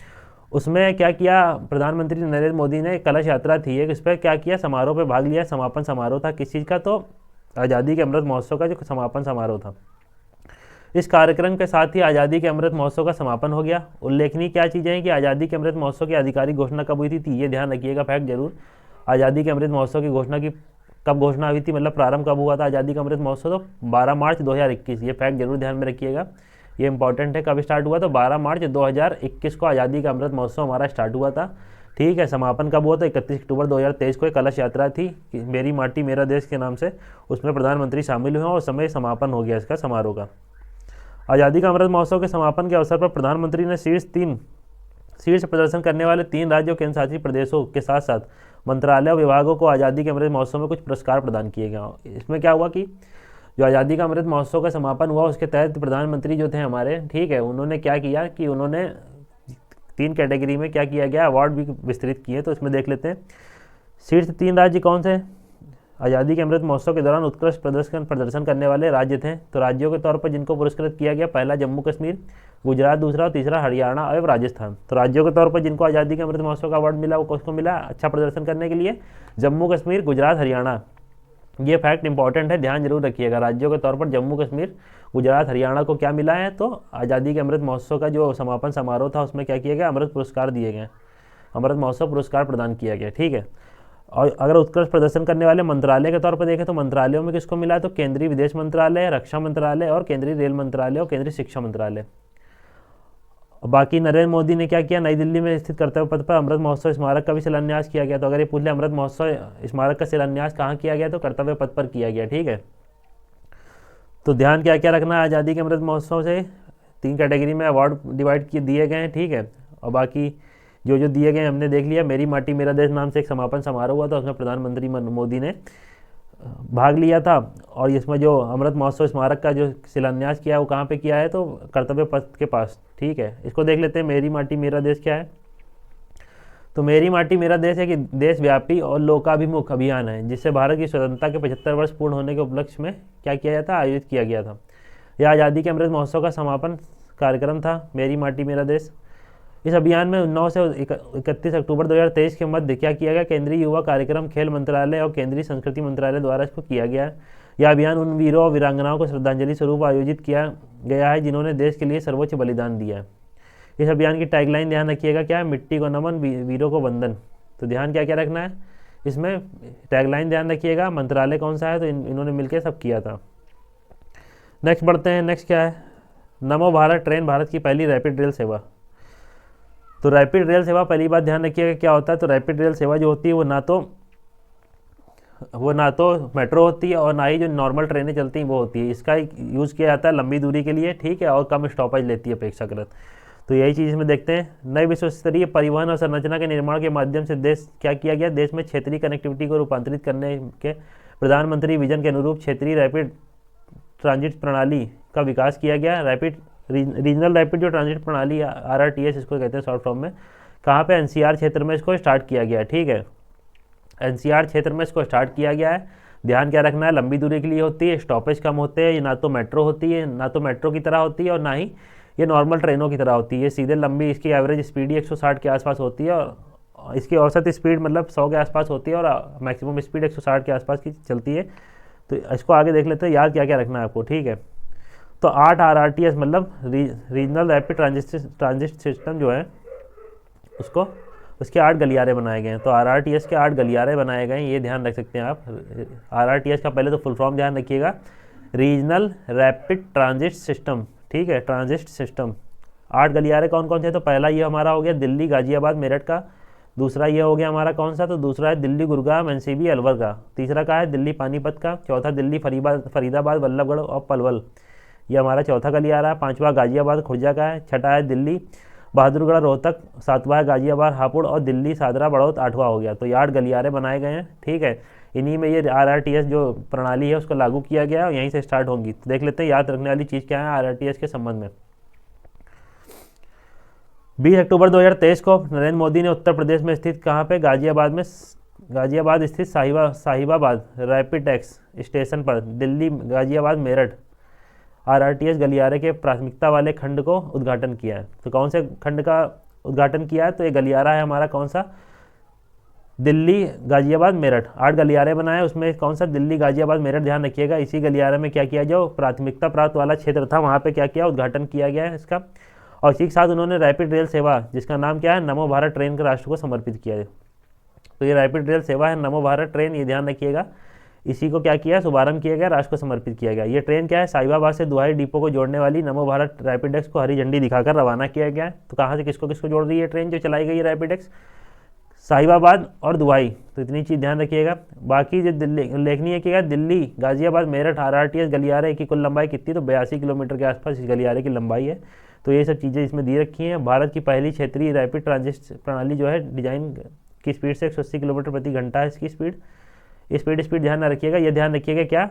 S1: उसमें क्या किया प्रधानमंत्री नरेंद्र मोदी ने, कलश यात्रा थी एक, इस पर क्या किया समारोह पे भाग लिया। समापन समारोह था किस चीज़ का, तो आज़ादी के अमृत महोत्सव का जो समापन समारोह था। इस कार्यक्रम के साथ ही आज़ादी के अमृत महोत्सव का समापन हो गया। उल्लेखनीय क्या चीज़ें हैं कि आज़ादी के अमृत महोत्सव की आधिकारिक घोषणा कब हुई थी, ये ध्यान रखिएगा फैक्ट जरूर। आज़ादी के अमृत महोत्सव की घोषणा की कब घोषणा हुई थी, मतलब प्रारंभ कब हुआ था आज़ादी का अमृत महोत्सव, तो 12 मार्च 2021। ये फैक्ट जरूर ध्यान में रखिएगा, ये इंपॉर्टेंट है। कब स्टार्ट हुआ, तो 12 मार्च 2021 को आज़ादी का अमृत महोत्सव हमारा स्टार्ट हुआ था, ठीक है। समापन कब हुआ, तो 31 अक्टूबर 2023 को एक कलश यात्रा थी मेरी माटी मेरा देश के नाम से, उसमें प्रधानमंत्री शामिल हुए और समय समापन हो गया इसका समारोह का। आज़ादी का अमृत महोत्सव के समापन के अवसर पर प्रधानमंत्री ने शीर्ष प्रदर्शन करने वाले 3 राज्यों केंद्र शासित प्रदेशों के साथ साथ मंत्रालय और विभागों को आज़ादी के अमृत महोत्सव में कुछ पुरस्कार प्रदान किए गए। इसमें क्या हुआ कि जो आज़ादी का अमृत महोत्सव का समापन हुआ उसके तहत प्रधानमंत्री जो थे हमारे, ठीक है, उन्होंने क्या किया कि उन्होंने 3 कैटेगरी में क्या किया गया, अवार्ड भी विस्तृत किए। तो इसमें देख लेते हैं शीर्ष 3 राज्य कौन से आज़ादी के अमृत महोत्सव के दौरान उत्कृष्ट प्रदर्शन करने वाले राज्य थे। तो राज्यों के तौर पर जिनको पुरस्कृत किया गया, पहला जम्मू कश्मीर, गुजरात दूसरा और तीसरा हरियाणा एवं राजस्थान। तो राज्यों के तौर पर जिनको आज़ादी के अमृत महोत्सव का अवार्ड मिला वो किसको मिला, अच्छा प्रदर्शन करने के लिए, जम्मू कश्मीर, गुजरात, हरियाणा। ये फैक्ट इंपॉर्टेंट है, ध्यान जरूर रखिएगा। राज्यों के तौर पर जम्मू कश्मीर, गुजरात, हरियाणा को क्या मिला है, तो आज़ादी के अमृत महोत्सव का जो समापन समारोह था उसमें क्या किया गया, अमृत पुरस्कार दिए गए, अमृत महोत्सव पुरस्कार प्रदान किया गया। ठीक है। और अगर उत्कृष्ट प्रदर्शन करने वाले मंत्रालय के तौर पर देखें तो मंत्रालयों में किसको मिला, तो केंद्रीय विदेश मंत्रालय, रक्षा मंत्रालय और केंद्रीय रेल मंत्रालय और केंद्रीय शिक्षा मंत्रालय। बाकी नरेंद्र मोदी ने क्या किया, नई दिल्ली में स्थित कर्तव्य पथ पर अमृत महोत्सव स्मारक का भी शिलान्यास किया गया। तो अगर ये पूछ ले अमृत महोत्सव स्मारक का शिलान्यास कहाँ किया गया, तो कर्तव्य पथ पर किया गया। ठीक है। तो ध्यान क्या क्या रखना है, आज़ादी के अमृत महोत्सव से 3 कैटेगरी में अवार्ड डिवाइड किए दिए गए हैं। ठीक है। और बाकी जो जो दिए गए हमने देख लिया। मेरी माटी मेरा देश नाम से एक समापन समारोह हुआ था, उसमें प्रधानमंत्री मोदी ने भाग लिया था। और इसमें जो अमृत महोत्सव स्मारक का जो शिलान्यास किया है वो कहाँ पे किया है, तो कर्तव्य पथ के पास। ठीक है। इसको देख लेते हैं, मेरी माटी मेरा देश क्या है। तो मेरी माटी मेरा देश है कि देशव्यापी और लोकाभिमुख अभियान है जिससे भारत की स्वतंत्रता के 75 वर्ष पूर्ण होने के उपलक्ष्य में क्या किया जाता, आयोजित किया गया था। यह आज़ादी के अमृत महोत्सव का समापन कार्यक्रम था, मेरी माटी मेरा देश। इस अभियान में 9 से 31 अक्टूबर 2023 के मध्य क्या किया गया, केंद्रीय युवा कार्यक्रम, खेल मंत्रालय और केंद्रीय संस्कृति मंत्रालय द्वारा इसको किया गया। यह अभियान उन वीरों और वीरांगनाओं को श्रद्धांजलि स्वरूप आयोजित किया गया है जिन्होंने देश के लिए सर्वोच्च बलिदान दिया है। इस अभियान की टैगलाइन ध्यान रखिएगा, क्या है, मिट्टी को नमन, वीरों को वंदन। तो ध्यान क्या क्या रखना है इसमें, टैगलाइन ध्यान रखिएगा, मंत्रालय कौन सा है, तो इन्होंने मिलकर सब किया था। नेक्स्ट बढ़ते हैं। नेक्स्ट क्या है, नमो भारत ट्रेन भारत की पहली रैपिड रेल सेवा। तो रैपिड रेल सेवा पहली बात ध्यान रखिएगा क्या होता है। तो रैपिड रेल सेवा जो होती है वो ना तो मेट्रो होती है और ना ही जो नॉर्मल ट्रेनें चलती हैं वो होती है। इसका यूज़ किया जाता है लंबी दूरी के लिए। ठीक है। और कम स्टॉपेज लेती है अपेक्षाकृत। तो यही चीज़ इसमें देखते हैं। नए विश्व स्तरीय परिवहन और संरचना के निर्माण के माध्यम से देश क्या किया गया, देश में क्षेत्रीय कनेक्टिविटी को रूपांतरित करने के प्रधानमंत्री विजन के अनुरूप क्षेत्रीय रैपिड ट्रांजिट प्रणाली का विकास किया गया। रीजनल रैपिड जो ट्रांजिट प्रणाली RRTS इसको कहते हैं शॉर्ट फॉर्म में, कहाँ पे, NCR क्षेत्र में इसको स्टार्ट किया गया। ठीक है। NCR क्षेत्र में इसको स्टार्ट किया गया है। ध्यान क्या रखना है, लंबी दूरी के लिए होती है, स्टॉपेज कम होते हैं, ये ना तो मेट्रो होती है, ना तो मेट्रो की तरह होती है और ना ही ये नॉर्मल ट्रेनों की तरह होती है। ये सीधे लंबी, इसकी एवरेज स्पीड ही 160 के आसपास होती है और इसकी औसत स्पीड मतलब 100 के आसपास होती है और मैक्सिमम स्पीड 160 के आसपास की चलती है। तो इसको आगे देख लेते हैं, याद क्या क्या रखना है आपको। ठीक है। तो 8 RRTS मतलब रीजनल रैपिड ट्रांजिट सिस्टम जो है उसके 8 गलियारे बनाए गए हैं। तो RRTS के 8 गलियारे बनाए गए हैं, ये ध्यान रख सकते हैं आप। RRTS का पहले तो फुल फॉर्म ध्यान रखिएगा, रीजनल रैपिड ट्रांजिट सिस्टम। ठीक है। ट्रांजिट सिस्टम 8 गलियारे कौन कौन से, तो पहला ये हमारा हो गया दिल्ली गाजियाबाद मेरठ का, दूसरा ये हो गया हमारा कौन सा, तो दूसरा है दिल्ली गुरुग्राम NCB अलवर का, तीसरा का है दिल्ली पानीपत का, चौथा दिल्ली फरीदाबाद वल्लभगढ़ और पलवल, ये हमारा चौथा गलियारा है। पांचवा गाजियाबाद खुर्जा का है, छठा है दिल्ली बहादुरगढ़ रोहतक, सातवां है गाजियाबाद हापुड़ और दिल्ली सादरा बड़ौत आठवां हो गया। तो ये 8 गलियारे बनाए गए हैं। ठीक है। इन्हीं में ये RRTS जो प्रणाली है उसको लागू किया गया है और यहीं से स्टार्ट होंगी। तो देख लेते हैं याद रखने वाली चीज़ क्या है RRTS के संबंध में। 20 अक्टूबर 2023 को नरेंद्र मोदी ने उत्तर प्रदेश में स्थित कहाँ पे, गाजियाबाद स्थित साहिबाबाद रैपिड एक्स स्टेशन पर दिल्ली गाजियाबाद मेरठ RRTS गलियारे के प्राथमिकता वाले खंड को उद्घाटन किया है। तो कौन से खंड का उद्घाटन किया है, तो ये गलियारा है हमारा कौन सा, दिल्ली गाजियाबाद मेरठ। 8 गलियारे बनाए, उसमें कौन सा, दिल्ली गाजियाबाद मेरठ। ध्यान रखिएगा इसी गलियारे में क्या किया, जो प्राथमिकता प्राप्त वाला क्षेत्र था वहाँ पे क्या किया, उद्घाटन किया गया है इसका। और इसी के साथ उन्होंने रैपिड रेल सेवा जिसका नाम क्या है, नमो भारत ट्रेन के राष्ट्र को समर्पित किया है। तो ये रैपिड रेल सेवा है नमो भारत ट्रेन, ये ध्यान रखिएगा। इसी को क्या किया, शुभारंभ किया गया, राष्ट्र को समर्पित किया गया। ये ट्रेन क्या है, साहिबाबाद से दुआई डिपो को जोड़ने वाली नमो भारत रैपिड एक्स को हरी झंडी दिखाकर रवाना किया गया है। तो कहाँ से किसको किसको जोड़ रही है ट्रेन जो चलाई गई है रैपिड एक्स, साहिबाबाद और दुआई। तो इतनी चीज़ ध्यान रखिएगा। बाकी जो लेखनी है कि दिल्ली गाजियाबाद मेरठ RRTS गलियारे की कुल लंबाई कितनी, तो 82 किलोमीटर के आसपास इस गलियारे की लंबाई है। तो ये सब चीज़ें इसमें दी रखी हैं। भारत की पहली क्षेत्रीय रैपिड ट्रांजिट प्रणाली जो है डिजाइन की स्पीड से 180 किलोमीटर प्रति घंटा है इसकी स्पीड ध्यान रखिएगा। ये ध्यान रखिएगा क्या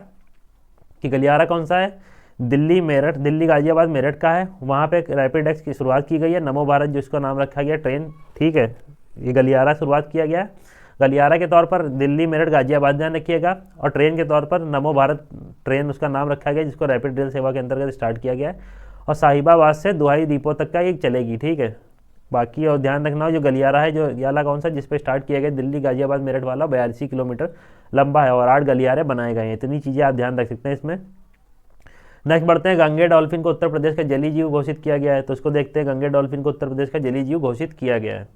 S1: कि गलियारा कौन सा है, दिल्ली मेरठ, दिल्ली गाजियाबाद मेरठ का है, वहाँ पे रैपिड एक्स की शुरुआत की गई है। नमो भारत जिसका नाम रखा गया ट्रेन, ठीक है, ये गलियारा शुरुआत किया गया है। गलियारा के तौर पर दिल्ली मेरठ गाजियाबाद ध्यान रखिएगा, और ट्रेन के तौर पर नमो भारत ट्रेन उसका नाम रखा गया, जिसको रैपिड रेल सेवा के अंतर्गत स्टार्ट किया गया है, और साहिबाबाद से दुहाई डिपो तक का ये चलेगी, ठीक है। बाकी और ध्यान रखना, जो गलियारा है, जो याला कौन सा जिस पे स्टार्ट किया गया दिल्ली गाजियाबाद मेरठ वाला, 42 किलोमीटर लंबा है, और 8 गलियारे बनाए गए हैं। इतनी चीज़ें आप ध्यान रख सकते हैं इसमें। नेक्स्ट बढ़ते हैं, गंगे डॉल्फिन को उत्तर प्रदेश का जलीय जीव घोषित किया गया है, तो उसको देखते हैं। गंगे डॉल्फिन को उत्तर प्रदेश का जलीय जीव घोषित किया गया है।